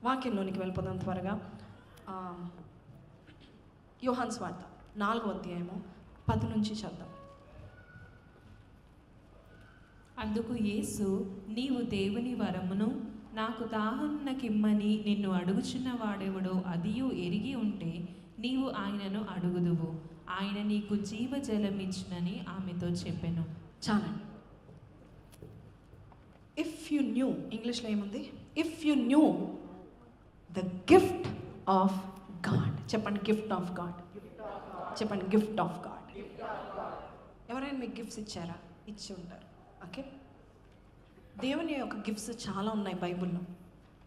వాక్యంలోనికి వెళ్ళిపోదాం త్వరగా. యోహాను సువార్త 4వ అధ్యాయము 10 నుంచి చదువుదాం. అందుకు యేసు, నీవు దేవుని వరమును నాకు దాహమునకిమ్మని నిన్ను అడుగుచున్న వాడెవడో అదియు ఎరిగి ఉంటే నీవు ఆయనను అడుగుదువు, ఆయన నీకు జీవజలమిచ్చునని ఆమెతో చెప్పెను. చాలండి. ఇఫ్ యు న్యూ, ఇంగ్లీష్లో ఏముంది? If you new the gift of God. చెప్పండి, గిఫ్ట్ ఆఫ్ గాడ్. చెప్పండి, గిఫ్ట్ ఆఫ్ గాడ్. ఎవరైనా మీకు గిఫ్ట్స్ ఇచ్చారా? ఇచ్చి ఉంటారు. ఓకే, దేవుని యొక్క గిఫ్ట్స్ చాలా ఉన్నాయి బైబిల్లో.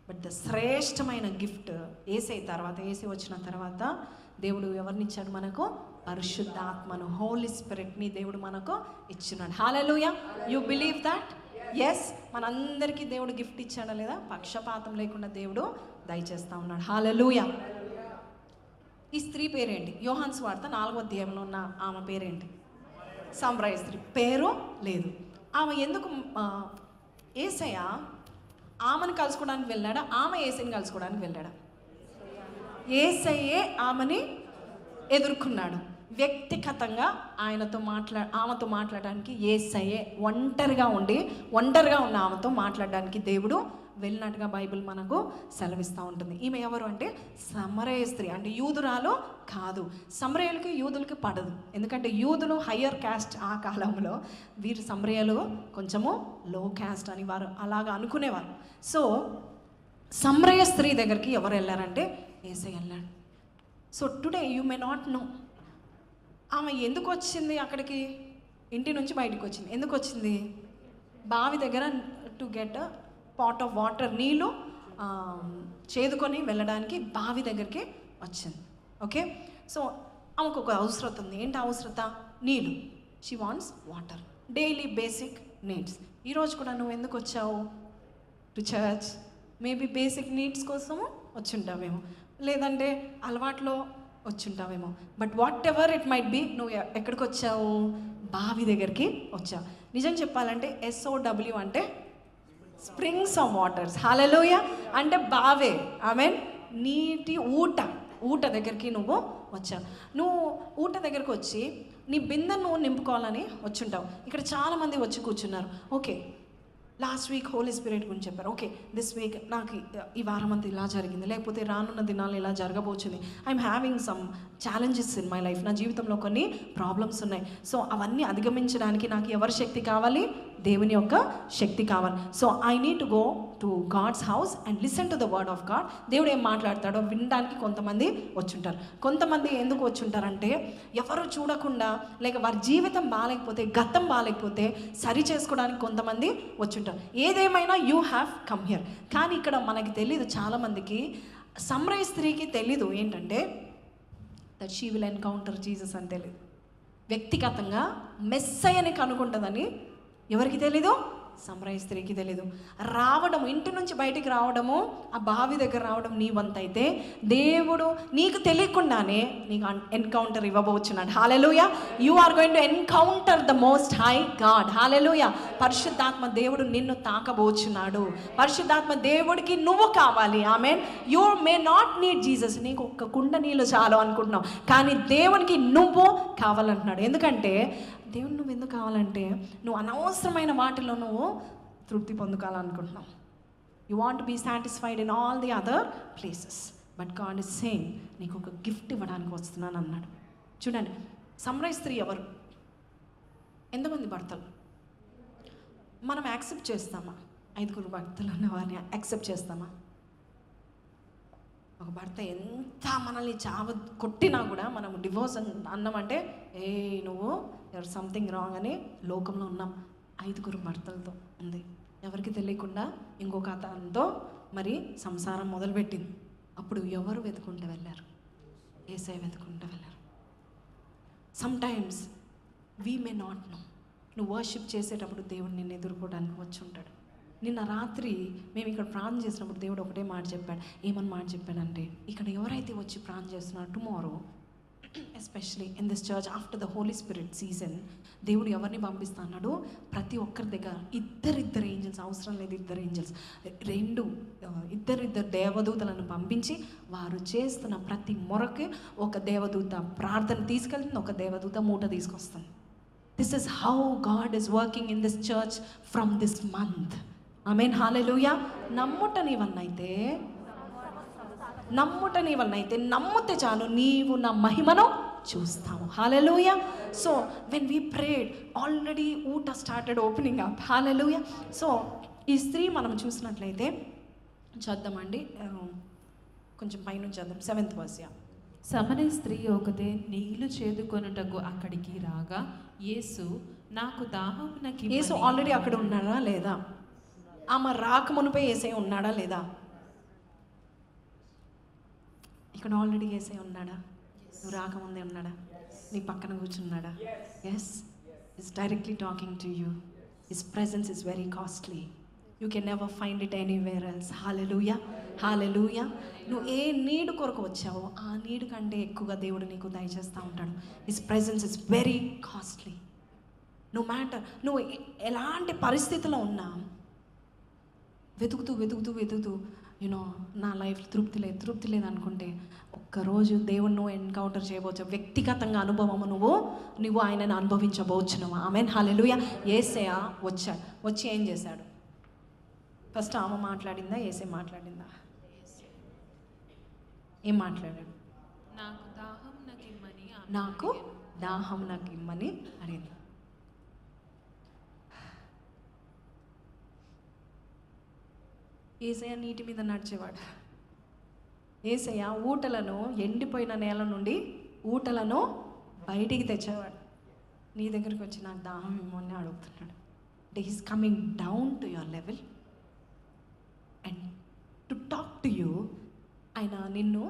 బట్ ద శ్రేష్టమైన గిఫ్ట్ ఏసై తర్వాత, ఏసై వచ్చిన తర్వాత దేవుడు ఎవరిని ఇచ్చాడు మనకు? పరిశుద్ధాత్మను, హోలీ స్పిరిట్ని దేవుడు మనకు ఇచ్చినాడు. హల్లెలూయా. You believe that? ఎస్, మనందరికీ దేవుడు గిఫ్ట్ ఇచ్చాడా లేదా? పక్షపాతం లేకుండా దేవుడు దయచేస్తూ ఉన్నాడు. హల్లెలూయా. ఈ స్త్రీ పేరేంటి? యోహాను సువార్త 4వ అధ్యాయంలో ఉన్న ఆమె పేరేంటి? సామ్రాయ స్త్రీ. పేరు లేదు. ఆమె ఎందుకు? యేసయ్య ఆమెను కలుసుకోవడానికి వెళ్ళాడా? ఆమె యేసయ్యని కలుసుకోవడానికి వెళ్ళాడా? యేసయ్యే ఆమెని ఎదుర్కొన్నాడు. వ్యక్తిగతంగా ఆమెతో మాట్లాడడానికి యేసయ్యే ఒంటరిగా ఉన్న ఆమెతో మాట్లాడడానికి దేవుడు వెళ్ళినట్టుగా బైబిల్ మనకు సెలవిస్తూ ఉంటుంది. ఈమె ఎవరు అంటే సమరయ స్త్రీ. అంటే యూదురాలు కాదు. సమరయులకి యూదులకి పడదు. ఎందుకంటే యూదులు హయ్యర్ క్యాస్ట్ ఆ కాలంలో, వీరు సమరయులు కొంచెము లో క్యాస్ట్ అని వారు అలాగా అనుకునేవారు. సో సమరయ స్త్రీ దగ్గరికి ఎవరు వెళ్ళారంటే యేసయ్య వెళ్ళాడు. So today you may not know ఆమె ఎందుకు వచ్చింది అక్కడికి. ఇంటి నుంచి బయటకు వచ్చింది. ఎందుకు వచ్చింది? బావి దగ్గర to get pot of water, నీళ్ళు చేదుకొని వెళ్ళడానికి బావి దగ్గరికి వచ్చింది. ఓకే, సో ఆమెకు ఒక అవసరత ఉంది. ఏంటి అవసరత? నీళ్ళు. She wants water, daily basic needs. ఈరోజు కూడా నువ్వు ఎందుకు వచ్చావు to church? Maybe basic needs కోసము వచ్చుంటావేమో, లేదంటే అలవాట్లో వచ్చుంటావేమో. But whatever it might be, నువ్వు ఎక్కడికి వచ్చావు? బావి దగ్గరికి వచ్చావు. నిజం చెప్పాలంటే SOW అంటే స్ప్రింగ్స్ ఆఫ్ వాటర్స్. హల్లెలూయా. అంటే బావే. ఆమెన్. నీటి ఊట దగ్గరికి నువ్వు వచ్చావు. నువ్వు ఊట దగ్గరకు వచ్చి నీ బిందెను నువ్వు నింపుకోవాలని వచ్చుంటావు. ఇక్కడ చాలామంది వచ్చి కూర్చున్నారు. Okay, last week Holy Spirit గురించి చెప్పారు. ఓకే, దిస్ వీక్ నాకు ఈ వారం అంతా ఇలా జరిగింది, లేకపోతే రానున్న దినాలు ఇలా జరగబోతుంది. I'm having some challenges in my life. నా జీవితంలో కొన్ని ప్రాబ్లమ్స్ ఉన్నాయి. సో అవన్నీ అధిగమించడానికి నాకు ఎవరి శక్తి కావాలి? దేవుని యొక్క శక్తి కావాలి. So I need to go to God's house and listen to the word of God. దేవుడు ఏం మాట్లాడతాడో వినడానికి కొంతమంది వచ్చుంటారు. కొంతమంది ఎందుకు వచ్చుంటారంటే ఎవరు చూడకుండా, లేక వారి జీవితం బాగాలేకపోతే, గతం బాగాలేకపోతే సరి చేసుకోవడానికి కొంతమంది వచ్చుంటారు. ఏదేమైనా యూ హ్యావ్ కమ్ హియర్. కానీ ఇక్కడ మనకి తెలీదు, చాలామందికి, సమరయ స్త్రీకి తెలీదు ఏంటంటే that she will encounter Jesus అని తెలీదు. వ్యక్తిగతంగా మెస్సయ్యని కనుక్కుంటుందని ఎవరికి తెలీదు? సమరయ స్త్రీకి తెలీదు. రావడం, ఇంటి నుంచి బయటికి రావడము, ఆ బావి దగ్గర రావడం నీ వంతైతే దేవుడు నీకు తెలియకుండానే నీకు ఎన్కౌంటర్ ఇవ్వబోచున్నాడు. హల్లెలూయా. You are going to encounter the most high God. హల్లెలూయా. పరిశుద్ధాత్మ దేవుడు నిన్ను తాకబోచున్నాడు. పరిశుద్ధాత్మ దేవుడికి నువ్వు కావాలి. ఆమెన్. You may not need Jesus. నీకు ఒక్క కుండ నీళ్ళు చాలు అనుకుంటున్నావు, కానీ దేవునికి నువ్వు కావాలంటున్నాడు. ఎందుకంటే దేవుడు నువ్వు ఎందుకు కావాలంటే నువ్వు అనవసరమైన వాటిలో నువ్వు తృప్తి పొందుకోవాలనుకుంటున్నావు. You want to be satisfied in all the other places. But God is saying నీకు ఒక గిఫ్ట్ ఇవ్వడానికి వస్తున్నాను అన్నాడు. చూడండి, సమరయ స్త్రీ ఎవరు? ఎంతమంది భర్తలు మనం యాక్సెప్ట్ చేస్తామా? 5 భర్తలు ఉన్న వారిని యాక్సెప్ట్ చేస్తామా? ఒక భర్త ఎంత మనల్ని కొట్టినా కూడా మనం డివోర్స్ అన్నామంటే నువ్వు ఎవరు సంథింగ్ రాంగ్ అని లోకంలో ఉన్నాం. 5 భర్తలతో ఉంది. ఎవరికి తెలియకుండా ఇంకొక అతనితో మరి సంసారం మొదలుపెట్టింది. అప్పుడు ఎవరు వెతుకుంటూ వెళ్ళారు? యేసయ్య వెతుకుంటూ వెళ్ళారు. Sometimes we may not know. నువ్వు వర్షిప్ చేసేటప్పుడు దేవుడు నిన్ను ఎదుర్కోవడానికి వచ్చి ఉంటాడు. నిన్న రాత్రి మేము ఇక్కడ ప్రార్థన చేసినప్పుడు దేవుడు ఒకటే మాట చెప్పాడు. ఏమని మాట చెప్పాడంటే, ఇక్కడ ఎవరైతే వచ్చి ప్రార్థన చేస్తున్నారో tomorrow especially in this church after the Holy Spirit season, దేవుడు ఎవరిని పంపిస్తున్నాడు? ప్రతి ఒక్కరి దగ్గర ఇద్దరిద్దరు ఏంజల్స్, అవసరం లేదు ఇద్దరు ఏంజల్స్, ఇద్దరిద్దరు దేవదూతలను పంపించి వారు చేస్తున్న ప్రతి మొరకి ఒక దేవదూత ప్రార్థన తీసుకెళ్తుంది, ఒక దేవదూత మూట తీసుకొస్తుంది. This is how God is working in this church from this month. ఆమేన్, హల్లెలూయా. నమ్ముట నీ వలన అయితే నమ్మితే చాలు, నీవు నా మహిమను చూస్తావు. హల్లెలూయా. So when we prayed already ఊట స్టార్టెడ్ ఓపెనింగ్ అప్. హల్లెలూయా. సో ఈ స్త్రీ మనం చూసినట్లయితే చద్దామండి, కొంచెం పైనుంచి చద్దాం, 7th verse. సమరయ స్త్రీ ఒకతే నీళ్లు చేదుకొనుటకు అక్కడికి రాగా యేసు నాకు దాహమునకి యేసు ఆల్రెడీ అక్కడ ఉన్నాడా లేదా? ఆమె రాకమునిపై యేసయ్య ఉన్నాడా లేదా? ఇక్కడ ఆల్రెడీ యేసయ్య ఉన్నాడా? నువ్వు రాకముందే ఉన్నాడా? నీ పక్కన కూర్చున్నాడా? Yes, is directly talking to you. His presence is very costly. You can never find it anywhere else. హల్లెలూయా, హల్లెలూయా. నువ్వు ఏ నీడు కొరకు వచ్చావో ఆ నీడు కంటే ఎక్కువగా దేవుడు నీకు దయచేస్తూ ఉంటాడు. His presence is very costly. No matter నువ్వు ఎలాంటి పరిస్థితిలో ఉన్నా, వెతుకుతూ యూనో నా లైఫ్ తృప్తి లేదు అనుకుంటే ఒక్కరోజు దేవుడు నువ్వు ఎన్కౌంటర్ చేయవచ్చు. వ్యక్తిగతంగా అనుభవము నువ్వు ఆయనను అనుభవించబోచున్నావు. ఆమేన్, హల్లెలూయా. యేసయ్య వచ్చి ఏం చేశాడు? ఫస్ట్ ఆమె మాట్లాడిందా, యేసయ్య మాట్లాడిందా? ఏం మాట్లాడాడు? నాకు దాహం నాకిమ్మని అడిగింది. యేసయ్య నీటి మీద నడిచేవాడు. యేసయ్య ఊటలను, ఎండిపోయిన నేల నుండి ఊటలను బయటికి తెచ్చేవాడు. నీ దగ్గరికి వచ్చి నాకు దాహం ఇమ్మని అడుగుతున్నాడు. అంటే he's coming down to your level and to talk to you. ఆయన నిన్ను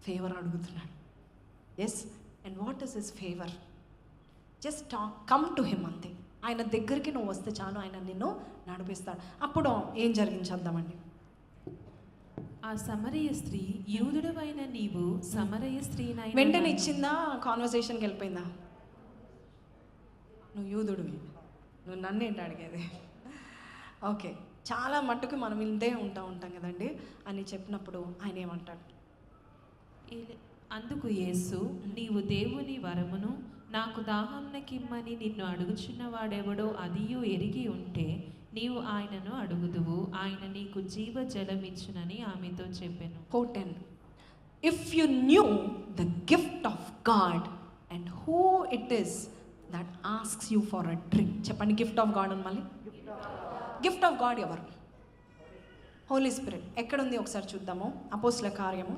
ఫేవర్ అడుగుతున్నాడు. Yes, and what is his favour? Just talk, come to him అంతే. ఆయన దగ్గరికి నువ్వు వస్తే చాలు, ఆయన నిన్ను నడిపిస్తాడు. అప్పుడు ఏం జరిగించేద్దామండి. ఆ సమరయ స్త్రీ, యూదుడవైన నీవు సమరయ స్త్రీనైనా వెంటనే ఇచ్చిందా? కాన్వర్సేషన్కి వెళ్ళిపోయిందా? నువ్వు యూదుడివి, నువ్వు నన్ను ఏంటి అడిగేది? ఓకే, చాలా మట్టుకు మనం ఇంతే ఉంటాం కదండి అని చెప్పినప్పుడు ఆయన ఏమంటాడు? అందుకు యేసు, నీవు దేవుని వరమును నాకు దాహంనకిమ్మని నిన్ను అడుగుచున్న వాడెవడో అదియు ఎరిగి ఉంటే నీవు ఆయనను అడుగుదువు, ఆయన నీకు జీవ జలమిచ్చునని ఆమెతో చెప్పెను. 4:10 If you knew the gift of God and who it is that asks you for a drink. చెప్పండి, గిఫ్ట్ ఆఫ్ గాడ్ అని మళ్ళీ. గిఫ్ట్ ఆఫ్ గాడ్ ఎవరు? హోలీ స్పిరిట్. ఎక్కడుంది ఒకసారి చూద్దాము. అపోస్తల కార్యము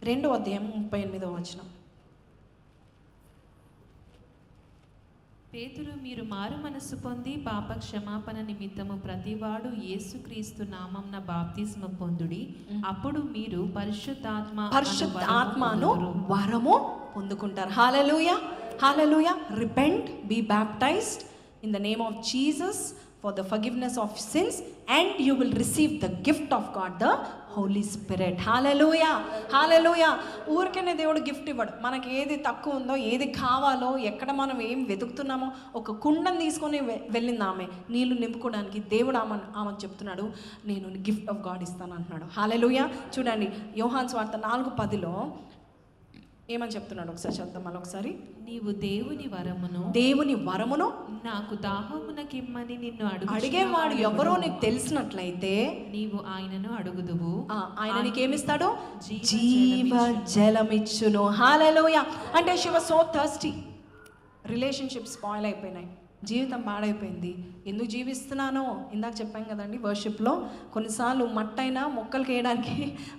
2వ అధ్యాయం 38వ వచనం. పేతురు, మీరు మారు మనస్సు పొంది పాప క్షమాపణ నిమిత్తము ప్రతివాడు యేసుక్రీస్తు నామమున బాప్తిస్మ పొందుడి, అప్పుడు మీరు పరిశుద్ధాత్మను వరము పొందుకుంటారు. హల్లెలూయా, హల్లెలూయా. Repent, be baptized in the name of Jesus for the forgiveness of sins and you will receive the gift of God, the Holy Spirit. Hallelujah, hallelujah. ఊరికనే దేవుడు గిఫ్ట్ ఇవ్వడు. మనకి ఏది తక్కువ ఉందో, ఏది కావాలో, ఎక్కడ మనం ఏం వెతుకుతున్నామో, ఒక కుండను తీసుకొని వెళ్ళింది ఆమె నీళ్లు నింపుకోవడానికి. దేవుడు ఆమె చెప్తున్నాడు, నేను గిఫ్ట్ ఆఫ్ గాడ్ ఇస్తాను అంటున్నాడు. హల్లెలూయా. చూడండి, యోహాను సువార్త 4:10 ఏమని చెప్తున్నాడు ఒకసారి చదువుతాం మళ్ళీ ఒకసారి. నీవు దేవుని వరమును నాకు దాహమునకిమ్మని నిన్ను అడిగేవాడు ఎవరో నీకు తెలిసినట్లయితే నీవు ఆయనను అడుగుదువు, ఆయన నీకేమిస్తాడు? జీవ జలమిచ్చును. హల్లెలూయా. అంటే she was so thirsty. Relationship spoil అయిపోయినాయి, జీవితం పాడైపోయింది. ఎందుకు జీవిస్తున్నానో ఇందాక చెప్పాం కదండి వర్షిప్లో, కొన్నిసార్లు మట్టైనా మొక్కలకి వేయడానికి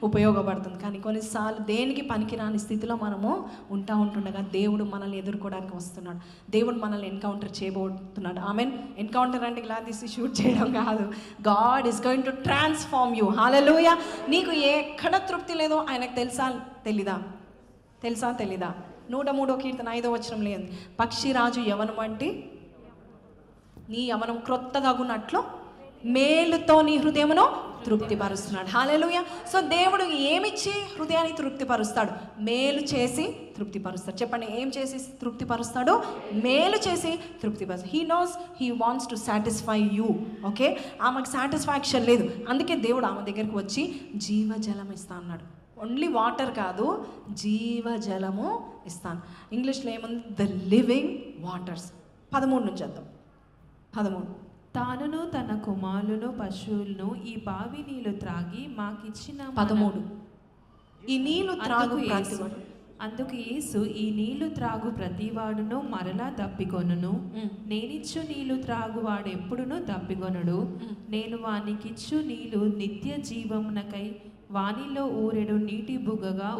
ఉపయోగపడుతుంది, కానీ కొన్నిసార్లు దేనికి పనికిరాని స్థితిలో మనము ఉంటుండగా దేవుడు మనల్ని ఎదుర్కోవడానికి వస్తున్నాడు. దేవుడు మనల్ని ఎన్కౌంటర్ చేయబోతున్నాడు. ఆమెన్. ఎన్కౌంటర్ అంటే ఇలా తీసి షూట్ చేయడం కాదు. God is going to transform you. హల్లెలూయా. నీకు ఎక్కడ తృప్తి లేదో ఆయనకు తెలీదా? 103వ కీర్తన 5వ వచనం లేదు, పక్షిరాజు యవనం వంటి నీ యవనం క్రొత్తదగునట్లు మేలుతో నీ హృదయమును తృప్తిపరుస్తున్నాడు. హల్లెలూయా. సో దేవుడు ఏమిచ్చి హృదయాన్ని తృప్తిపరుస్తాడు? మేలు చేసి తృప్తిపరుస్తాడు. చెప్పండి, ఏం చేసి తృప్తిపరుస్తాడు? మేలు చేసి తృప్తిపరుస్తాడు. He knows, he wants to satisfy you. Okay, ఆమెకు సాటిస్ఫాక్షన్ లేదు, అందుకే దేవుడు ఆమె దగ్గరికి వచ్చి జీవజలం ఇస్తా అన్నాడు. ఓన్లీ వాటర్ కాదు, జీవజలము ఇస్తాను. ఇంగ్లీష్లో ఏముంది? The living waters. 13 నుంచి వద్దాం. 13. తానును తన కుమారులను పశువులను ఈ బావి నీళ్లు త్రాగి మాకిచ్చిన 13. ఈ నీళ్లు త్రాగు ప్రతివాడు. అందుకు యేసు, ఈ నీళ్లు త్రాగు ప్రతివాడును మరలా తప్పికొనును, నేనిచ్చు నీళ్లు త్రాగు వాడెప్పుడునూ తప్పికొనడు. నేను వానికిచ్చు నీళ్లు నిత్య జీవమునకై వానిలో ఊరెడు నీటి బుగ్గగా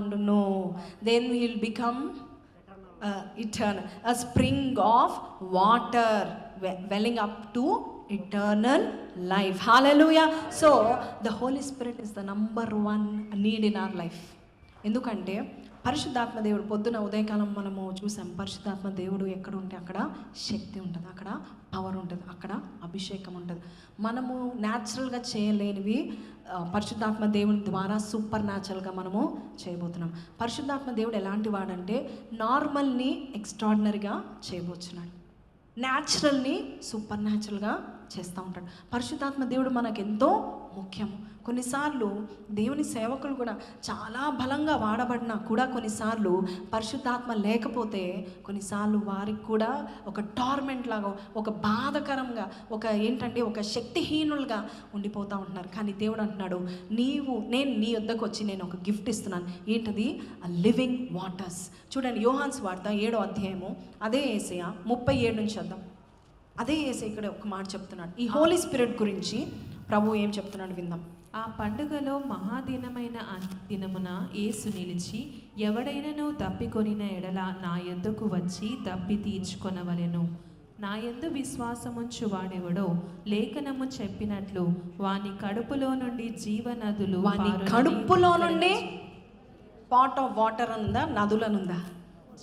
ఉండును. Then will become eternal, a spring of water welling up to eternal life. Hallelujah. So the Holy Spirit is the number one need in our life. ఎందుకంటే పరిశుద్ధాత్మ దేవుడు, పొద్దున ఉదయకాలం మనము చూసాం, పరిశుద్ధాత్మ దేవుడు ఎక్కడ ఉంటే అక్కడ శక్తి ఉంటుంది, అక్కడ పవర్ ఉంటుంది, అక్కడ అభిషేకం ఉంటుంది. మనము న్యాచురల్గా చేయలేనివి పరిశుద్ధాత్మ దేవుని ద్వారా సూపర్ న్యాచురల్గా మనము చేయబోతున్నాం. పరిశుద్ధాత్మ దేవుడు ఎలాంటి వాడంటే నార్మల్ని ఎక్స్ట్రాడినరీగా చేయబోతున్నాడు, న్యాచురల్ని సూపర్ న్యాచురల్గా చేస్తూ ఉంటాడు. పరిశుద్ధాత్మ దేవుడు మనకు ఎంతో ముఖ్యము. కొన్నిసార్లు దేవుని సేవకులు కూడా చాలా బలంగా వాడబడినా కూడా కొన్నిసార్లు పరిశుద్ధాత్మ లేకపోతే కొన్నిసార్లు వారికి కూడా ఒక టార్మెంట్ లాగా, ఒక బాధకరంగా, ఒక శక్తిహీనులుగా ఉండిపోతూ ఉంటున్నారు. కానీ దేవుడు అంటున్నాడు, నేను నీ వద్దకు వచ్చి నేను ఒక గిఫ్ట్ ఇస్తున్నాను. ఏంటది? Living waters. చూడండి, యోహాను సువార్త 7వ అధ్యాయము, అదే యేసయ్య 37 నుంచి వద్దాం. అదే యేసయ్య ఇక్కడ ఒక మాట చెప్తున్నాడు. ఈ హోలీ స్పిరిట్ గురించి ప్రభు ఏం చెప్తున్నాడు విందాం. ఆ పండుగలో మహాదినమైన దినమున యేసు నిలిచి, ఎవడైనను తప్పికొనిన ఎడల నా యొద్దకు వచ్చి తప్పి తీర్చుకొనవలెను. నా యందు విశ్వాసముంచు వాడెవడో లేఖనము చెప్పినట్లు వాని కడుపులో నుండి జీవనదులు. కడుపులో నుండి పాట్ ఆఫ్ వాటర్ ఉందా? నదులనుందా?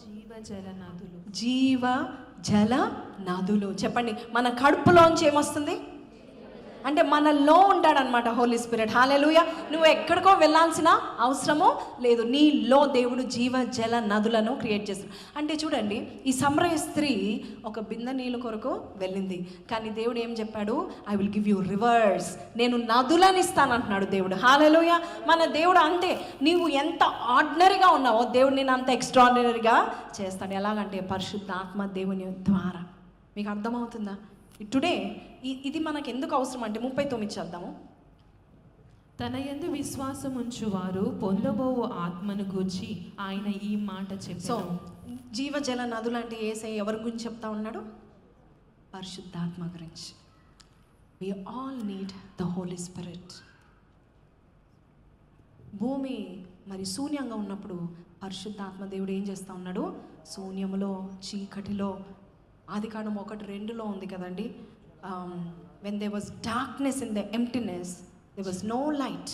జీవజల నదులు. జీవజల నదులు. చెప్పండి, మన కడుపులోంచి ఏమొస్తుంది అంటే మనలో ఉంటాడనమాట హోలీ స్పిరిట్. హల్లెలూయా. నువ్వు ఎక్కడికో వెళ్ళాల్సిన అవసరమో లేదు, నీలో దేవుడు జీవజల నదులను క్రియేట్ చేస్తాడు. అంటే చూడండి, ఈ సమరయ స్త్రీ ఒక బిందె నీళ్ళ కొరకు వెళ్ళింది, కానీ దేవుడు ఏం చెప్పాడు? I will give you reverse, నేను నదులను ఇస్తానంటున్నాడు దేవుడు. హల్లెలూయా. మన దేవుడు అంతే, నీవు ఎంత ఆర్డినరీగా ఉన్నావో దేవుడు నేను అంత ఎక్స్ట్రాడినరీగా చేస్తాడు. ఎలాగంటే పరిశుద్ధాత్మ దేవుని ద్వారా. మీకు అర్థమవుతుందా? టుడే ఇది మనకు ఎందుకు అవసరం అంటే 39 చేద్దాము. తన యందు విశ్వాసముంచు వారు పొందబోవు ఆత్మను గూర్చి ఆయన ఈ మాట చెప్పారు. సో జీవజల నదులు అంటే యేసయ్య ఎవరి గురించి చెప్తా ఉన్నాడు? పరిశుద్ధాత్మ గురించి. We all need the Holy Spirit. భూమి మరి శూన్యంగా ఉన్నప్పుడు పరిశుద్ధాత్మ దేవుడు ఏం చేస్తూ ఉన్నాడు? శూన్యములో, చీకటిలో, ఆదికాండం 1:2 ఉంది కదండి. When there was darkness in the emptiness there was no light.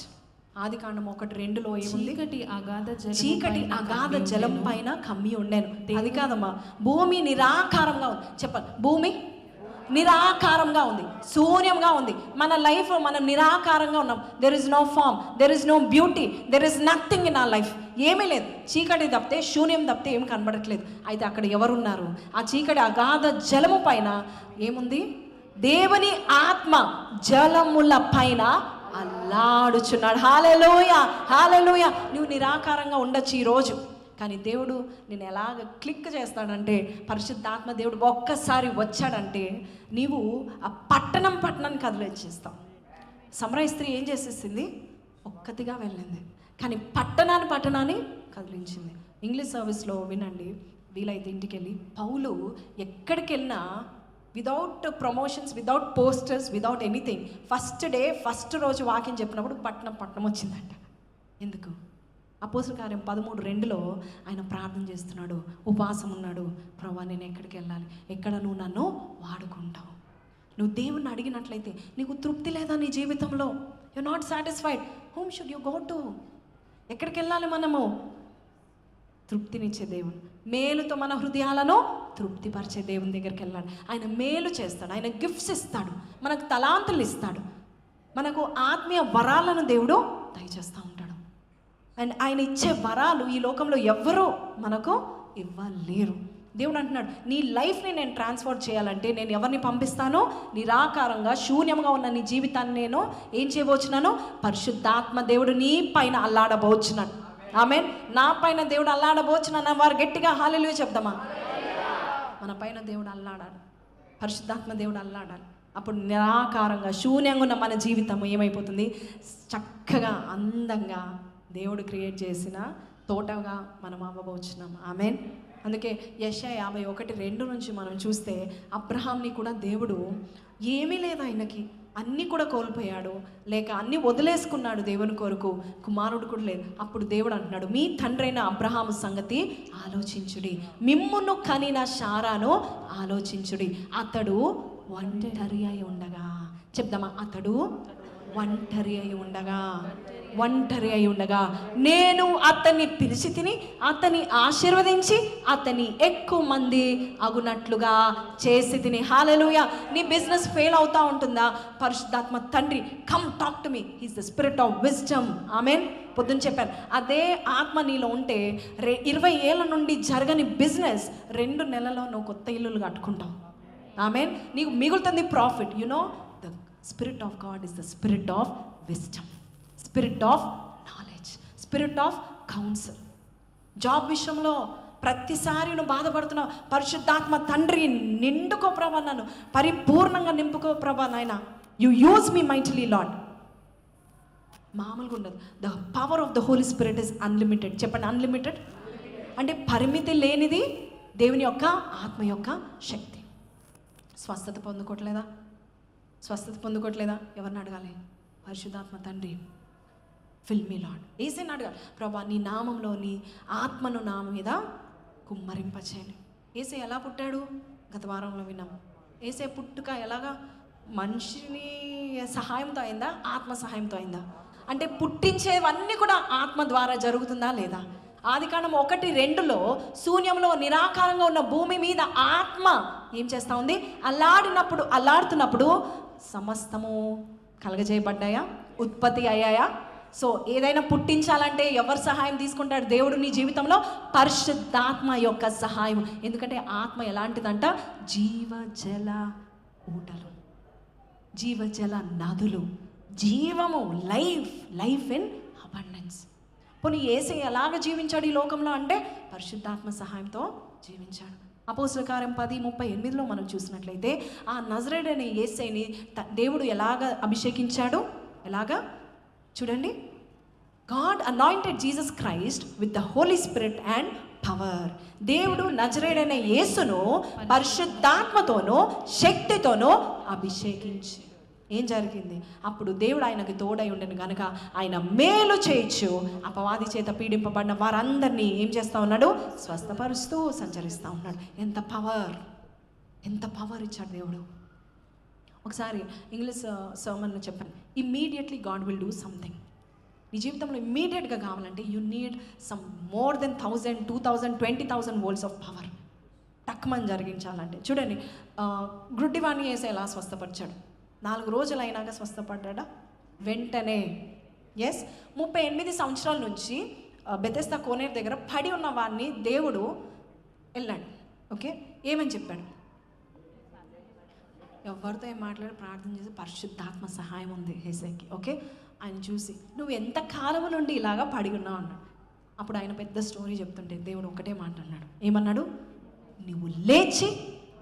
ఆదికాండం 1:2 ఏముంది? చీకటి అగాధ జలం పైన కమ్మి ఉండేను. అది కాదమ్మా, భూమి నిరాకారంగా ఉంది. చెప్పండి, భూమి నిరాకారంగా ఉంది, శూన్యంగా ఉంది. మన లైఫ్ మనం నిరాకారంగా ఉన్నాం. There is no form, there is no beauty, there is nothing in our life. ఏమీ లేదు, చీకటి తప్పితే, శూన్యం తప్పితే ఏం కనబడట్లేదు. అయితే అక్కడ ఎవరున్నారు? ఆ చీకటి అగాధ జలము పైన ఏముంది? దేవుని ఆత్మ జలముల పైన అల్లాడుచున్నాడు. హల్లెలూయా, హల్లెలూయా. నువ్వు నిరాకారంగా ఉండొచ్చు ఈరోజు, కానీ దేవుడు నేను ఎలాగ క్లిక్ చేస్తాడంటే, పరిశుద్ధాత్మ దేవుడు ఒక్కసారి వచ్చాడంటే నీవు ఆ పట్టణాన్ని కదిలేచేస్తావు. సమరయ స్త్రీ ఏం చేసేసింది? ఒక్కతిగా వెళ్ళింది, కానీ పట్టణాన్ని కదిలించింది. ఇంగ్లీష్ సర్వీస్లో వినండి, వీలైతే ఇంటికి వెళ్ళి, పౌలు ఎక్కడికి వెళ్ళినా without promotions, without posters, without anything, first రోజు వాక్యం చెప్పినప్పుడు పట్టణం వచ్చిందంట. ఎందుకు? అపోస్తలుల కార్యం 13:2 ఆయన ప్రార్థన చేస్తున్నాడు, ఉపవాసం ఉన్నాడు. ప్రభువా, నేను ఎక్కడికి వెళ్ళాలి? ఎక్కడ నువ్వు నన్ను వాడుకుంటావు? నువ్వు దేవుణ్ణి అడిగినట్లయితే నీకు తృప్తి లేదా నీ జీవితంలో? You not satisfied, whom should you go to? ఎక్కడికి వెళ్ళాలి మనము? తృప్తినిచ్చే దేవుడు. మేలుతో మన హృదయాలను తృప్తిపరిచే దేవుని దగ్గరికి వెళ్ళాలి. ఆయన మేలు చేస్తాడు, ఆయన గిఫ్ట్స్ ఇస్తాడు, మనకు తలాంతులు ఇస్తాడు, మనకు ఆత్మీయ వరాలను దేవుడు దయచేస్తూ ఉంటాడు. అండ్ ఆయన ఇచ్చే వరాలు ఈ లోకంలో ఎవ్వరూ మనకు ఇవ్వలేరు. దేవుడు అంటున్నాడు, నీ లైఫ్ని నేను ట్రాన్స్ఫర్ చేయాలంటే నేను ఎవరిని పంపిస్తానో, నిరాకారంగా శూన్యంగా ఉన్న నీ జీవితాన్ని నేను ఏం చేయబోచున్నాను, పరిశుద్ధాత్మ దేవుడు నీ పైన అల్లాడబోచున్నాడు. ఆమేన్. నా పైన దేవుడు అల్లాడబోచున్నాను వారు గట్టిగా హల్లెలూయా చెప్దామా. మన పైన దేవుడు అల్లాడాలి, పరిశుద్ధాత్మ దేవుడు అల్లాడాలి. అప్పుడు నిరాకారంగా శూన్యంగా ఉన్న మన జీవితం ఏమైపోతుంది, చక్కగా అందంగా దేవుడు క్రియేట్ చేసిన తోటగా మనం అవ్వబోచున్నాం. ఆమేన్. అందుకే యెషయా 51:2 నుంచి మనం చూస్తే అబ్రహాంని కూడా దేవుడు ఏమీ లేదు, ఆయనకి అన్నీ కూడా కోల్పోయాడు, లేక అన్నీ వదిలేసుకున్నాడు దేవుని కొరకు, కుమారుడు కూడా లేదు. అప్పుడు దేవుడు అంటున్నాడు, మీ తండ్రైన అబ్రహాము సంగతి ఆలోచించుడి, మిమ్మును కనిన శారాను ఆలోచించుడి. అతడు ఒంటరి అయి ఉండగా, చెప్దామా, అతడు ఒంటరి అయి ఉండగా నేను అతన్ని పిలిచి తిని అతన్ని ఆశీర్వదించి అతన్ని ఎక్కువ మంది అగునట్లుగా చేసి తిని. హల్లెలూయా. నీ బిజినెస్ ఫెయిల్ అవుతా ఉంటుందా, పరిశుద్ధాత్మ తండ్రి come talk to me, he's the Spirit of wisdom. Amen. పొద్దున చెప్పాను, అదే ఆత్మ నీలో ఉంటే 20 ఏళ్ళ నుండి జరగని బిజినెస్ 2 నెలల్లో నువ్వు కొత్త ఇల్లులు కట్టుకుంటావు. ఆమెన్. నీకు మిగులుతుంది profit. You know the Spirit of God is the Spirit of wisdom, spirit of knowledge, spirit of council. Job విషయంలో ప్రతిసారి నువ్వు బాధపడుతున్నావు, పరిశుద్ధాత్మ తండ్రి నిండుకో ప్రభా, నన్ను పరిపూర్ణంగా నింపుకో ప్రభా నాయన, you use me mightily Lord. మామూలుగా ఉండదు. The power of the Holy Spirit is unlimited. చెప్పండి, అన్లిమిటెడ్ అంటే పరిమితి లేనిది దేవుని యొక్క ఆత్మ యొక్క శక్తి. స్వస్థత పొందుకోవట్లేదా? ఎవరిని అడగాలి? పరిశుద్ధాత్మ తండ్రి ఫిల్ మీ లార్డ్. ఏసైనా అడగాలి, ప్రభా నీ నామంలో నీ ఆత్మను నా మీద కుమ్మరింపచేయండి. ఏసై ఎలా పుట్టాడు? గత వారంలో విన్నాము. ఏసై పుట్టుక ఎలాగా? మనిషిని సహాయంతో అయిందా, ఆత్మ సహాయంతో అయిందా? అంటే పుట్టించేవన్నీ కూడా ఆత్మ ద్వారా జరుగుతుందా లేదా? ఆదికాండం 1:2 శూన్యంలో నిరాకారంగా ఉన్న భూమి మీద ఆత్మ ఏం చేస్తూ ఉంది? అల్లాడుతున్నప్పుడు సమస్తము కలగజేయబడ్డాయా, ఉత్పత్తి అయ్యాయా? సో ఏదైనా పుట్టించాలంటే ఎవరు సహాయం తీసుకుంటాడు? దేవుడు నీ జీవితంలో పరిశుద్ధాత్మ యొక్క సహాయం. ఎందుకంటే ఆత్మ ఎలాంటిదంట? జీవజల ఊటలు, జీవజల నదులు, జీవము, లైఫ్ ఇన్ అబండెన్స్. పోనీ యేసయ్య ఎలాగ జీవించాడు ఈ లోకంలో అంటే పరిశుద్ధాత్మ సహాయంతో జీవించాడు. అపోస్తలుల కార్యం 10:38 మనం చూసినట్లయితే ఆ నజరేయుడైన యేసయ్యని దేవుడు ఎలాగ అభిషేకించాడు? ఎలాగా చూడండి. God anointed Jesus Christ with the Holy Spirit and power. దేవుడు నజరేయుడైన యేసును పరిశుద్ధాత్మతోనూ శక్తితోనూ అభిషేకించి. ఏం జరిగింది? అప్పుడు దేవుడు ఆయనకు తోడై ఉండను కనుక ఆయన మేలు చేయొచ్చు, అపవాది చేత పీడింపబడిన వారందరినీ ఏం చేస్తూ ఉన్నాడు? స్వస్థపరుస్తూ సంచరిస్తూ ఉన్నాడు. ఎంత పవర్ ఇచ్చాడు దేవుడు. ఒకసారి ఇంగ్లీష్ సర్మన్లో చెప్పాను, immediately God will do something. నీ జీవితంలో ఇమ్మీడియట్గా కావాలంటే you need some more than 1000, 2000, 20,000 volts of power. టక్మని జరిగించాలంటే చూడండి, గ్రుడ్డివాణ్ణి వేసి ఎలా స్వస్థపరిచాడు? 4 రోజులు అయినాక స్వస్థపడ్డా వెంటనే. 38 సంవత్సరాల నుంచి బెతెస్దా కోనేరు దగ్గర పడి ఉన్న వాడిని దేవుడు వెళ్ళాడు. ఓకే, ఏమని చెప్పాడు? ఎవరితో ఏం మాట్లాడి ప్రార్థన చేసి పరిశుద్ధాత్మ సహాయం ఉంది యేసయ్యకి. ఓకే, ఆయన చూసి నువ్వు ఎంత కాలం నుండి ఇలాగా పడి ఉన్నావు అన్నాడు. అప్పుడు ఆయన పెద్ద స్టోరీ చెప్తుంటే దేవుడు ఒకటే మాట అన్నాడు. ఏమన్నాడు? నువ్వు లేచి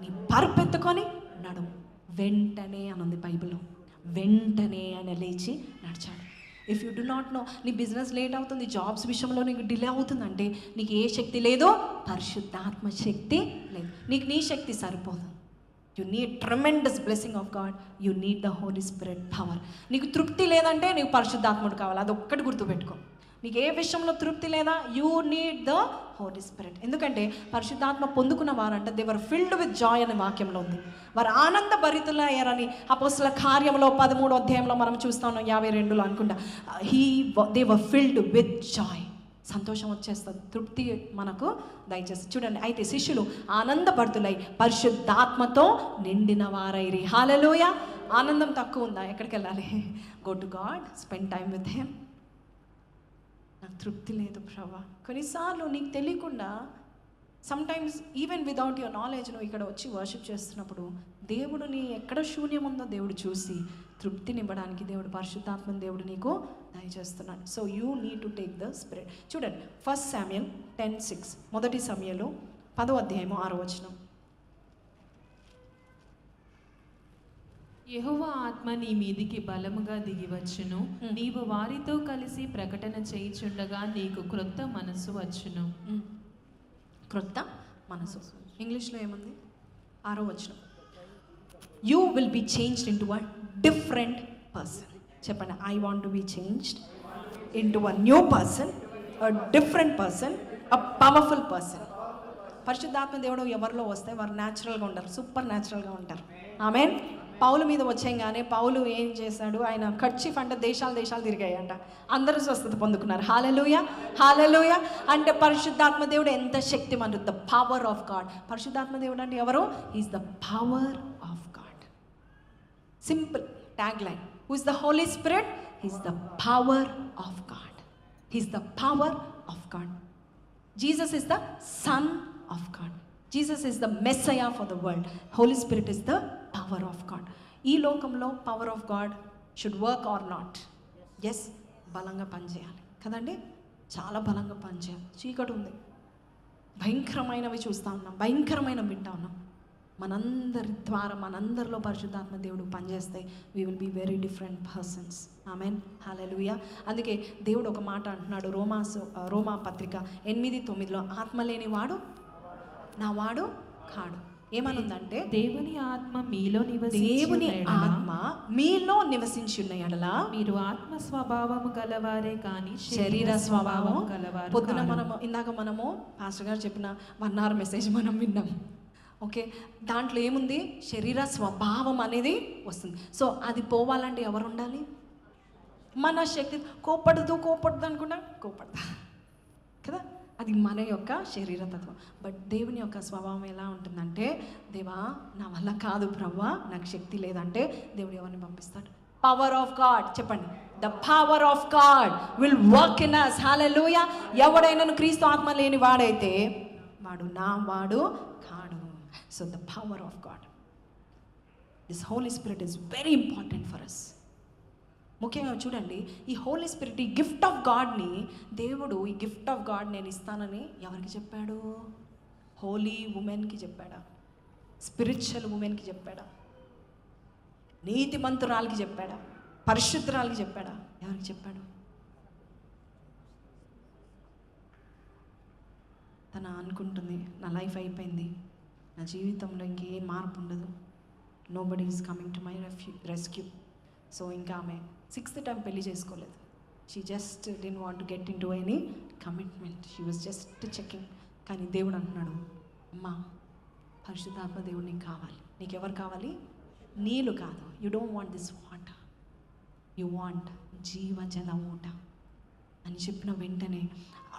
నీ పరుపెత్తుకొని నడుము. వెంటనే అని ఉంది బైబిల్లో. వెంటనే ఆయన లేచి నడిచాడు. If you do not know, నీ బిజినెస్ లేట్ అవుతుంది, జాబ్స్ విషయంలో నీకు డిలే అవుతుందంటే నీకు ఏ శక్తి లేదో? పరిశుద్ధాత్మ శక్తి లేదు. నీకు నీ శక్తి సరిపోదు. You need tremendous blessing of God. You need the Holy Spirit power. నీకు తృప్తి లేదంటే నీకు పరిశుద్ధాత్ముడు కావాలి. అది ఒక్కటి గుర్తుపెట్టుకో. నీకు ఏ విషయంలో తృప్తి లేదా? You need the Holy Spirit. ఎందుకంటే పరిశుద్ధాత్మ పొందుకున్న వారంట they were filled with joy అనే వాక్యంలో ఉంది. వారు ఆనంద భరితులయ్యారని అపోస్తలుల కార్యంలో 13వ అధ్యాయంలో మనం చూస్తా ఉన్నాం, 52లో అనుకుంటా. They were filled with Joy. సంతోషం వచ్చేస్తుంది, తృప్తి మనకు దయచేస్తుంది. చూడండి, అయితే శిష్యులు ఆనందభరితులై పరిశుద్ధాత్మతో నిండిన వారైరి. హల్లెలూయా. ఆనందం తక్కువ ఉందా? ఎక్కడికి వెళ్ళాలి? Go to God, spend time with him. నాకు తృప్తి లేదు ప్రభా. కొన్నిసార్లు నీకు తెలియకుండా, sometimes even without your knowledge, నువ్వు ఇక్కడ వచ్చి వర్షిప్ చేస్తున్నప్పుడు దేవుడిని ఎక్కడ శూన్యం ఉందో దేవుడు చూసి తృప్తినివ్వడానికి దేవుడు పరిశుద్ధాత్మని దేవుడు నీకు దయచేస్తున్నాడు. So you need to take the Spirit. చూడండి, 1 Samuel 10:6, మొదటి సమయంలో 10వ అధ్యాయము 6వ వచనం. యెహోవా ఆత్మ నీ మీదికి బలముగా దిగివచ్చును, నీవు వారితో కలిసి ప్రకటన చేయుచుండగా నీకు క్రొత్త మనసు వచ్చును. క్రొత్త మనసు. ఇంగ్లీష్లో ఏముంది? 6వ వచనం. You will be changed in to a different person. చెప్పండి, I want to be changed in to a new person, a different person, a powerful person. పరిశుద్ధాత్మ దేవుడు ఎవరిలో వస్తే వారు న్యాచురల్గా ఉంటారు, సూపర్ న్యాచురల్గా ఉంటారు. ఆమెన్. పౌలు మీద వచ్చేయంగానే పౌలు ఏం చేశాడు? ఆయన కర్చీఫ్ అంటే దేశాలు తిరిగాయంట, అందరూ స్వస్థత పొందుకున్నారు. హల్లెలూయా, హల్లెలూయా. అంటే పరిశుద్ధాత్మ దేవుడు ఎంత శక్తిమంతుడు, ద పవర్ ఆఫ్ గాడ్. పరిశుద్ధాత్మ దేవుడు అంటే ఎవరు? Is the power of God. Simple tag line. Who is the Holy Spirit? Is the power of God. Is the power of God. Jesus is the Son of God. Jesus is the Messiah for the world. Holy Spirit is the power of God. ఈ లోకంలో power of God should work or not? Yes, బలంగా పనిచేయాలి కదండి, చాలా బలంగా పనిచేయాలి. చీకటి ఉంది, భయంకరమైనవి చూస్తూ ఉన్నాం, భయంకరమైనవి వింటా ఉన్నాం. మనందరి ద్వారా మనందరిలో పరిశుద్ధాత్మ దేవుడు పనిచేస్తే we will be very different persons. ఆమెన్, హల్లెలూయా. అందుకే దేవుడు ఒక మాట అంటున్నాడు, రోమా పత్రిక 8:9, ఆత్మ లేని వాడు నా వాడు కాడు. ఏమనుందంటే, దేవుని ఆత్మ మీలో నివసించిన ఎడల మీరు ఆత్మ స్వభావము గలవారే కానీ శరీర స్వభావం గలవారు. పొద్దున మనము పాస్టర్ గారు చెప్పిన 1 hour మెసేజ్ మనం విన్నాం. ఓకే, దాంట్లో ఏముంది? శరీర స్వభావం అనేది వస్తుంది. సో అది పోవాలంటే ఎవరు ఉండాలి? మన శక్తి. కోపడదు అనుకుంటా, కోపడదా కదా, అది మన యొక్క శరీర తత్వం. బట్ దేవుని యొక్క స్వభావం ఎలా ఉంటుందంటే, దేవా నా వల్ల కాదు ప్రవ్వా, నాకు శక్తి లేదంటే దేవుడు ఎవరిని పంపిస్తాడు? Power of God. చెప్పండి, the power of God will work in us. హల్లెలూయా. ఎవడైనా క్రీస్తు ఆత్మ లేని వాడైతే వాడు నా వాడు కాడు. So the power of God, this Holy Spirit is very important for us. ముఖ్యంగా చూడండి, ఈ హోలీ స్పిరిట్, ఈ గిఫ్ట్ ఆఫ్ గాడ్ని దేవుడు, ఈ గిఫ్ట్ ఆఫ్ గాడ్ నేను ఇస్తానని ఎవరికి చెప్పాడు? హోలీ ఉమెన్కి చెప్పాడా? స్పిరిచువల్ ఉమెన్కి చెప్పాడా? నీతిమంతురాలకి చెప్పాడా? పరిశుద్ధరాలకి చెప్పాడా? ఎవరికి చెప్పాడు? తను అనుకుంటుంది, నా లైఫ్ అయిపోయింది, నా జీవితంలో ఇంకేం మార్పు ఉండదు, nobody is coming to my rescue. So ఇంకా ఆమె 6th time పెళ్లి చేసుకోలేదు. She just didn't want to get in to any commitment. She was just checking. కానీ దేవుడు అంటున్నాడు, అమ్మా పరిశుద్ధాత్మ దేవుడు నీకు కావాలి. నీకు ఎవరు కావాలి? నీళ్ళు కాదు. You don't want this water, you want జీవజల ఊట అని చెప్పిన వెంటనే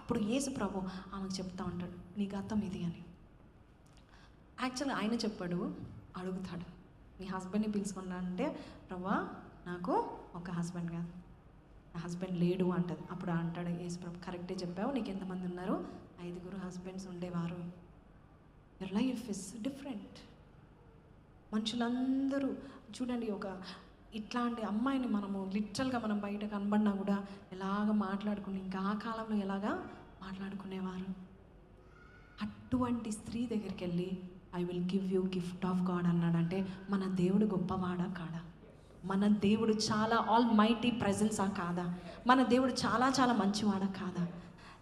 అప్పుడు యేసు ప్రభు ఆమెకు చెప్తా ఉంటాడు, నీ గతం ఇది అని. యాక్చువల్గా ఆయన చెప్పాడు, అడుగుతాడు, నీ హస్బెండ్ని పిలుచుకున్నా అంటే, ప్రభా నాకు ఒక హస్బెండ్ కాదు, నా హస్బెండ్ లేడు అంటది. అప్పుడు అంటాడు యేసు ప్రభు, కరెక్టే చెప్పావు, నీకు ఎంతమంది ఉన్నారు? 5 హస్బెండ్స్ ఉండేవారు. Your life is different. మనుషులందరూ చూడండి, ఒక ఇట్లాంటి అమ్మాయిని మనము లిటరల్గా మనం బయట కనబడినా కూడా ఎలాగ మాట్లాడుకుని, ఇంకా ఆ కాలంలో ఎలాగా మాట్లాడుకునేవారు. అటువంటి స్త్రీ దగ్గరికి వెళ్ళి I will give you gift of God అన్నాడంటే మన దేవుడు గొప్పవాడా కాదా? మన దేవుడు చాలా ఆల్ మైటీ ప్రెజెన్సా కాదా? మన దేవుడు చాలా చాలా మంచివాడా కాదా?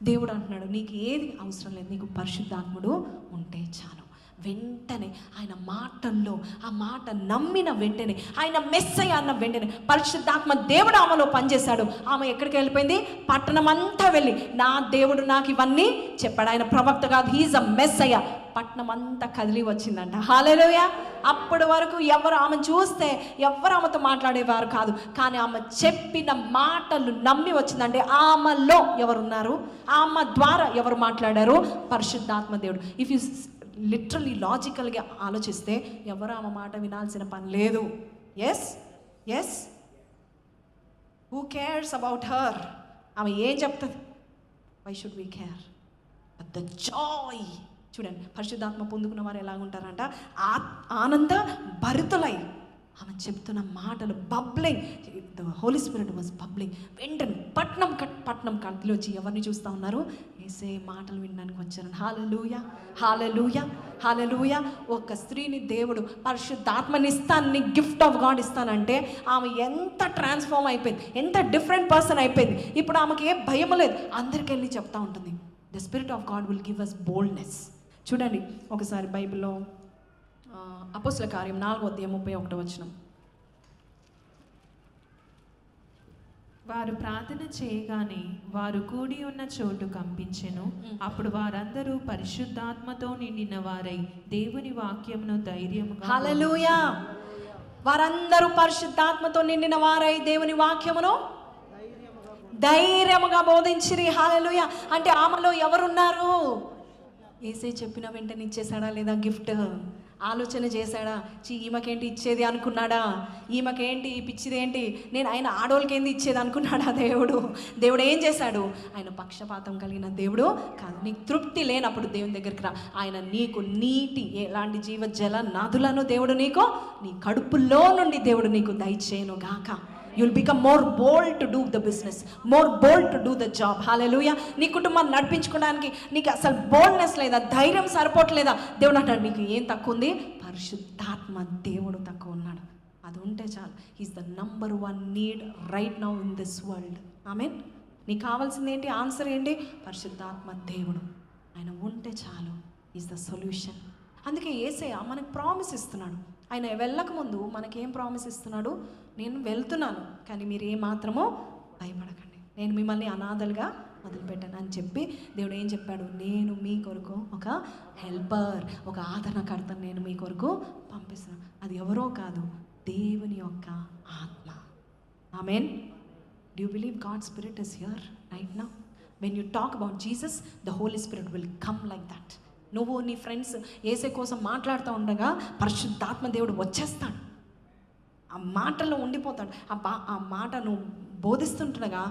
దేవుడు అంటున్నాడు, నీకు ఏది అవసరం లేదు, నీకు పరిశుద్ధాత్ముడు ఉంటే చాలు. వెంటనే ఆయన మాటల్లో ఆ మాట నమ్మిన వెంటనే, ఆయన మెస్సయ్య అన్న వెంటనే పరిశుద్ధాత్మ దేవుడు ఆమెలో పనిచేశాడు. ఆమె ఎక్కడికి వెళ్ళిపోయింది? పట్టణం అంతా వెళ్ళి నా దేవుడు నాకు ఇవన్నీ చెప్పాడు. ఆయన ప్రవక్త కాదు, హీఈస్ అ మెస్సయ్య. పట్టణం అంతా కదిలి వచ్చిందంట. హల్లెలూయా. అప్పటి వరకు ఎవరు ఆమె చూస్తే ఎవరు ఆమెతో మాట్లాడేవారు కాదు, కానీ ఆమె చెప్పిన మాటలు నమ్మి వచ్చిందంటే ఆమెలో ఎవరున్నారు, ఆమె ద్వారా ఎవరు మాట్లాడారు? పరిశుద్ధాత్మ దేవుడు. ఇఫ్ యూ లిటరలీ లాజికల్గా ఆలోచిస్తే ఎవరు ఆమె మాట వినాల్సిన పని లేదు. Yes who cares about her? ఆమె ఏం చెప్తుంది? Why should we care? But the joy, చూడండి పరిశుద్ధాత్మ పొందుకున్న వారు ఎలా ఉంటారంట, ఆనంద భరితులై ఆమె చెప్తున్న మాటలు babbling, the Holy Spirit was babbling. వెంటనే పట్నం కదిలి వచ్చి ఎవరిని చూస్తూ ఉన్నారు? యేసే మాటలు వినడానికి వచ్చారు. హల్లెలూయా, హల్లెలూయా, హల్లెలూయా. ఒక స్త్రీని దేవుడు పరిశుద్ధాత్మని ఇస్తాను, గిఫ్ట్ ఆఫ్ గాడ్ ఇస్తానంటే ఆమె ఎంత ట్రాన్స్ఫార్మ్ అయిపోయింది, ఎంత డిఫరెంట్ పర్సన్ అయిపోయింది. ఇప్పుడు ఆమెకి ఏ భయం లేదు, అందరికి వెళ్ళి చెప్తా ఉంటుంది. The Spirit of God will give us boldness. చూడండి ఒకసారి బైబిల్లో అపోస్తల కార్యం 4:31. వారు ప్రార్థన చేయగానే వారు కూడి ఉన్న చోటు కంపించెను. అప్పుడు వారందరూ పరిశుద్ధాత్మతో నిండిన వారై దేవుని వాక్యమును ధైర్యముగా, హల్లెలూయా, వారందరూ పరిశుద్ధాత్మతో నిండిన వారై దేవుని వాక్యమును ధైర్యముగా బోధించిరి. హల్లెలూయా. అంటే ఆమెలో ఎవరున్నారు? యేసే చెప్పిన వెంటనే ఇచ్చేసాడా లేదా గిఫ్ట్? ఆలోచన చేశాడా? ఈమెకేంటి ఇచ్చేది అనుకున్నాడా? ఈమెకేంటి పిచ్చిదేంటి, నేను ఆయన ఆడోళ్ళకేంది ఇచ్చేది అనుకున్నాడా? దేవుడు ఏం చేశాడు? ఆయన పక్షపాతం కలిగిన దేవుడు కాదు. నీకు తృప్తి లేనప్పుడు దేవుని దగ్గరికి రా. ఆయన నీకు నీటి ఎలాంటి జీవజల నదులను దేవుడు నీకు నీ కడుపులో నుండి దేవుడు నీకు దయచేయను గాక. You'll become more bold to do the business, more bold to do the job. Hallelujah. నీ కుటుంబాన్ని నడిపించుకోవడానికి నీకు అసలు బోల్డ్నెస్ లేదా, ధైర్యం సరిపోవట్లేదా? దేవుడు అంటాడు నీకు ఏం తక్కువ ఉంది? పరిశుద్ధాత్మ దేవుడు తక్కువ ఉన్నాడు. అది ఉంటే చాలు. He's the number 1 need right now in this world. ఆమేన్. నీకు కావాల్సింది ఏంటి? ఆన్సర్ ఏంటి? పరిశుద్ధాత్మ దేవుడు. ఆయన ఉంటే చాలు. Is the solution. అందుకే యేసయ్య మనకు ప్రామిస్ ఇస్తున్నాడు. ఆయన వెళ్ళకముందు మనకేం ప్రామిస్ ఇస్తున్నాడు? నేను వెళ్తున్నాను, కానీ మీరు ఏమాత్రమో భయపడకండి, నేను మిమ్మల్ని అనాథలుగా వదిలిపెట్టాను అని చెప్పి దేవుడు ఏం చెప్పాడు? నేను మీ కొరకు ఒక హెల్పర్, ఒక ఆదరణకర్తను నేను మీ కొరకు పంపిస్తున్నాను. అది ఎవరో కాదు, దేవుని యొక్క ఆత్మ. ఆమేన్. Do you believe God Spirit is here right now? When you talk about Jesus, the Holy Spirit will come like that. నువ్వు నీ ఫ్రెండ్స్ యేసే కోసం మాట్లాడుతూ ఉండగా పరిశుద్ధాత్మ దేవుడు వచ్చేస్తాడు, ఆ మాటలో ఉండిపోతాడు. ఆ మాట నువ్వు బోధిస్తుండగా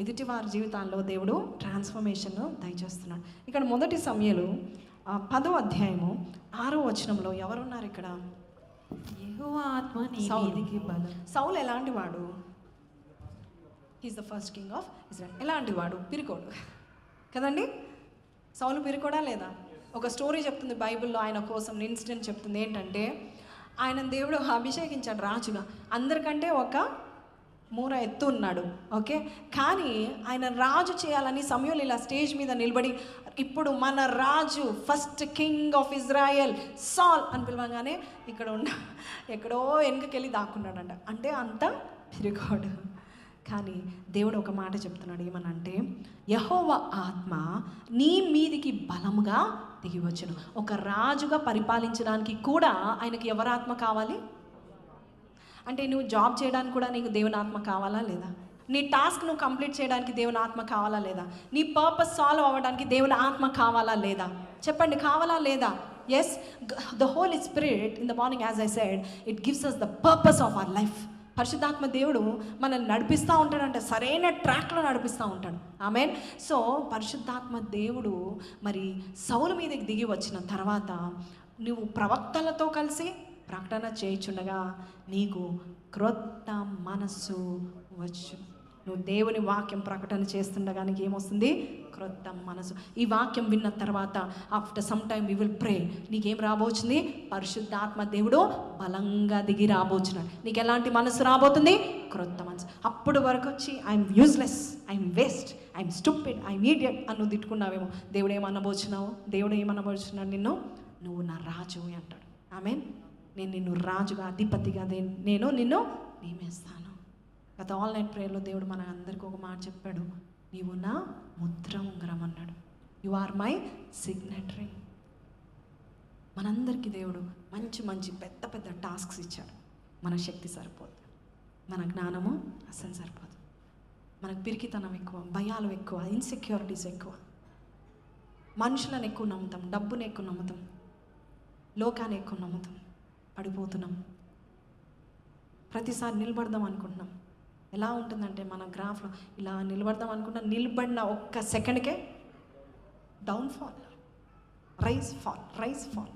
ఎదుటి వారి జీవితాల్లో దేవుడు ట్రాన్స్ఫర్మేషన్ దయచేస్తున్నాడు. ఇక్కడ 1 సమూయేలు 10వ అధ్యాయము 6వ వచనంలో ఎవరున్నారు ఇక్కడ? యెహోవా ఆత్మ నీ మీదికి బలం. సౌలు ఎలాంటి వాడు? He's the first king of Israel. ఎలాంటి వాడు? పిరికోడు కదండి. సౌలు పిరికోడా లేదా? ఒక స్టోరీ చెప్తుంది బైబిల్లో ఆయన కోసం, ఇన్సిడెంట్ చెప్తుంది. ఏంటంటే ఆయన దేవుడు అభిషేకించాడు రాజుగా. అందరికంటే ఒక మూర ఎత్తు ఉన్నాడు, ఓకే. కానీ ఆయన రాజు చేయాలని సమూయేలు ఇలా స్టేజ్ మీద నిలబడి, ఇప్పుడు మన రాజు ఫస్ట్ కింగ్ ఆఫ్ ఇజ్రాయెల్ సాల్ అని పిలవగానే ఇక్కడ ఎక్కడో వెనుకకెళ్ళి దాక్కున్నాడంట. అంటే అంత పిరికోడు. కానీ దేవుడు ఒక మాట చెప్తున్నాడు. ఏమనంటే యెహోవా ఆత్మ నీ మీదికి బలముగా దిగి వచ్చును. ఒక రాజుగా పరిపాలించడానికి కూడా ఆయనకి ఎవరి ఆత్మ కావాలి? అంటే నువ్వు జాబ్ చేయడానికి కూడా నీకు దేవుని ఆత్మ కావాలా లేదా? నీ టాస్క్ నువ్వు కంప్లీట్ చేయడానికి దేవుని ఆత్మ కావాలా లేదా? నీ పర్పస్ సాల్వ్ అవ్వడానికి దేవుని ఆత్మ కావాలా లేదా? చెప్పండి, కావాలా లేదా? Yes, the Holy Spirit in the morning, as I said, it gives us the purpose of our life. పరిశుద్ధాత్మ దేవుడు మనల్ని నడిపిస్తూ ఉంటాడంటే, సరైన ట్రాక్లో నడిపిస్తూ ఉంటాడు. ఆమేన్. సో పరిశుద్ధాత్మ దేవుడు మరి సౌలు మీదకి దిగి వచ్చిన తర్వాత నువ్వు ప్రవక్తలతో కలిసి ప్రకటన చేయుచుండగా నీకు క్రొత్త మనస్సు వచ్చు. నువ్వు దేవుని వాక్యం ప్రకటన చేస్తుండగా నీకు ఏమొస్తుంది? క్రొత్త మనసు. ఈ వాక్యం విన్న తర్వాత after some time we will pray. నీకేం రాబోతుంది? పరిశుద్ధాత్మ దేవుడు బలంగా దిగి రాబోచున్నాడు. నీకు ఎలాంటి మనసు రాబోతుంది? క్రొత్త మనసు. అప్పుడు వరకు వచ్చి I'm useless, I'm waste, I'm stupid, I'm idiot అని నువ్వు తిట్టుకున్నావేమో. దేవుడు ఏమనబోచున్నావు? దేవుడు ఏమనబోచున్నాడు? నిన్ను నువ్వు నా రాజు అంటాడు. ఆమేన్. నేను నిన్ను రాజుగా, అధిపతిగా నేను నిన్ను నియమిస్తాను. గత ఆల్ నైట్ ప్రేయర్లో దేవుడు మన అందరికీ ఒక మాట చెప్పాడు, నీవు నా ముద్ర ఉంగరం అన్నాడు. You are my signatory. మనందరికీ దేవుడు మంచి మంచి పెద్ద పెద్ద టాస్క్స్ ఇచ్చాడు. మన శక్తి సరిపోదు, మన జ్ఞానము అస్సలు సరిపోదు. మనకు పిరికితనం ఎక్కువ, భయాలు ఎక్కువ, ఇన్సెక్యూరిటీస్ ఎక్కువ, మనుషులను ఎక్కువ నమ్ముతాం, డబ్బుని ఎక్కువ నమ్ముతాం, లోకాన్ని ఎక్కువ నమ్ముతాం, పడిపోతున్నాం. ప్రతిసారి నిలబడదాం అనుకుంటున్నాం. ఎలా ఉంటుందంటే మన గ్రాఫ్లో ఇలా నిలబడదాం అనుకుంటున్నా, నిలబడిన ఒక్క సెకండ్కే డౌన్ఫాల్, రైజ్ ఫాల్.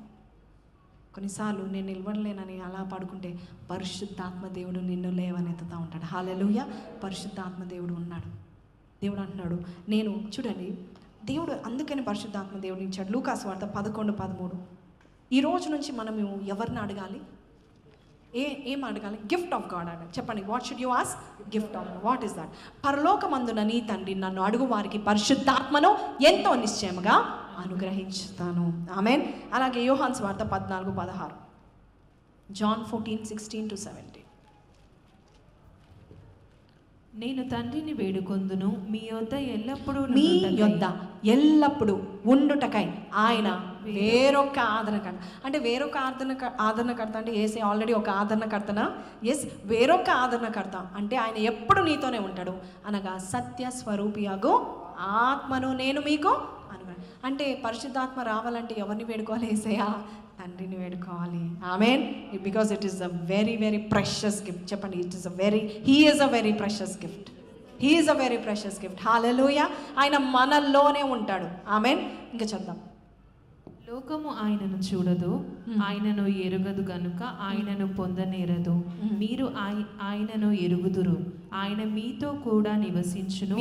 కొన్నిసార్లు నేను నిలబడలేనని అలా పడుకుంటే పరిశుద్ధాత్మ దేవుడు నిన్ను లేవనెత్తుతూ ఉంటాడు. హల్లెలూయా. పరిశుద్ధాత్మ దేవుడు ఉన్నాడు. దేవుడు అంటున్నాడు, నేను చూడండి, దేవుడు అందుకని పరిశుద్ధాత్మ దేవుడు ఇచ్చాడు. లూకాసు వార్త 11:13. ఈ రోజు నుంచి మనము ఎవరిని అడగాలి? ఏం అడగాలి? గిఫ్ట్ ఆఫ్ గాడ్ అడగాలి. చెప్పండి, what should you ask? Gift of God. What is that? పరలోకమందున నీ తండ్రి నన్ను అడుగు వారికి పరిశుద్ధాత్మను ఎంతో నిశ్చయముగా అనుగ్రహించుతాను. ఆమేన్. అలాగే యోహాను సువార్త 14:16. జాన్ 14:16-17. నేను తండ్రిని వేడుకొందును, మీ యొద్ద ఎల్లప్పుడూ ఉండుటకై ఆయన వేరొక ఆదరణకర్త. అంటే వేరొక ఆదరణకర్త అంటే ఏసే ఆల్రెడీ ఒక ఆదరణకర్తనా? ఎస్, వేరొక ఆదరణకర్త అంటే ఆయన ఎప్పుడు నీతోనే ఉంటాడు అనగా సత్య స్వరూపియాగు ఆత్మను నేను మీకు అనుగ్రహం. అంటే పరిశుద్ధాత్మ రావాలంటే ఎవరిని వేడుకోవాలి? ఏసయ్యా తండ్రిని వేడుకోవాలి. ఆమేన్. Because it is a very very precious gift. చెప్పండి, he is a very precious gift. He is a very precious gift. హల్లెలూయా. ఆయన మనల్లోనే ఉంటాడు. ఆమేన్. ఇంకా చదుదాం. లోకము ఆయనను చూడదు, ఆయనను ఎరుగదు గనుక ఆయనను పొందనేరదు. మీరు ఆయనను ఎరుగుదురు, ఆయన మీతో కూడా నివసించును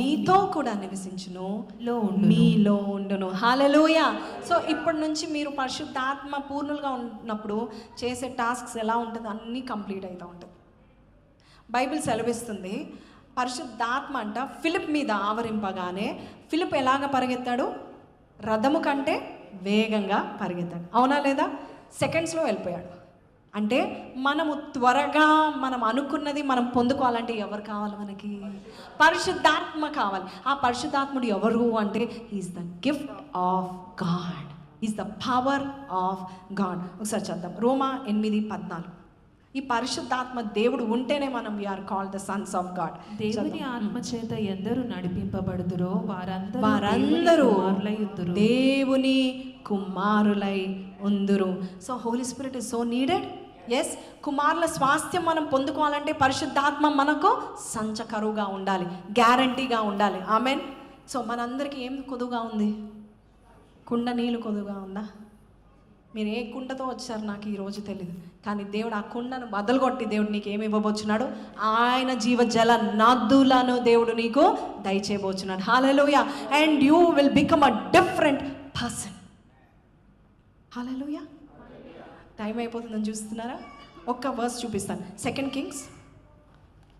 మీలో ఉండును. హల్లెలూయా. సో ఇప్పటి నుంచి మీరు పరిశుద్ధాత్మ పూర్ణులుగా ఉన్నప్పుడు చేసే టాస్క్స్ ఎలా ఉంటుంది? అన్నీ కంప్లీట్ అవుతూ ఉంటుంది. బైబిల్ సెలవిస్తుంది, పరిశుద్ధాత్మ అంట ఫిలిప్ మీద ఆవరింపగానే ఫిలిప్ ఎలాగ పరిగెత్తాడు? రథము కంటే వేగంగా పరిగెత్తాడు. అవునా లేదా? సెకండ్స్లో వెళ్ళిపోయాడు. అంటే మనము త్వరగా మనం అనుకున్నది మనం పొందుకోవాలంటే ఎవరు కావాలి? మనకి పరిశుద్ధాత్మ కావాలి. ఆ పరిశుద్ధాత్ముడు ఎవరు అంటే is the gift of God, is the power of God. ఒకసారి చదుదాం, రోమా 8:14. ఈ పరిశుద్ధాత్మ దేవుడు ఉంటేనే మనం we are called the sons of God. దేవుని ఆత్మ చేత ఎందరూ నడిపింపబడుదురో వారందరూ దేవుని కుమారులై ఉందురు. So Holy Spirit is so needed. Yes, కుమారుల స్వాస్థ్యం మనం పొందుకోవాలంటే పరిశుద్ధాత్మ మనకు సంచకరువుగా ఉండాలి, గ్యారంటీగా ఉండాలి. ఆమెన్. సో మనందరికీ ఏం కొదువుగా ఉంది? కుండ నీళ్ళు కొదువుగా ఉందా? మీరు ఏ కుండతో వచ్చారు నాకు ఈరోజు తెలియదు, కానీ దేవుడు ఆ కుండను బదలుగొట్టి దేవుడు నీకు ఏమి ఇవ్వబోచున్నాడు? ఆయన జీవజల నదులను దేవుడు నీకు దయచేయబోచున్నాడు. హల్లెలూయా. And you will become a different person. హల్లెలూయా. టైం అయిపోతుందని చూస్తున్నారా? ఒక్క వర్స్ చూపిస్తాను. 2 Kings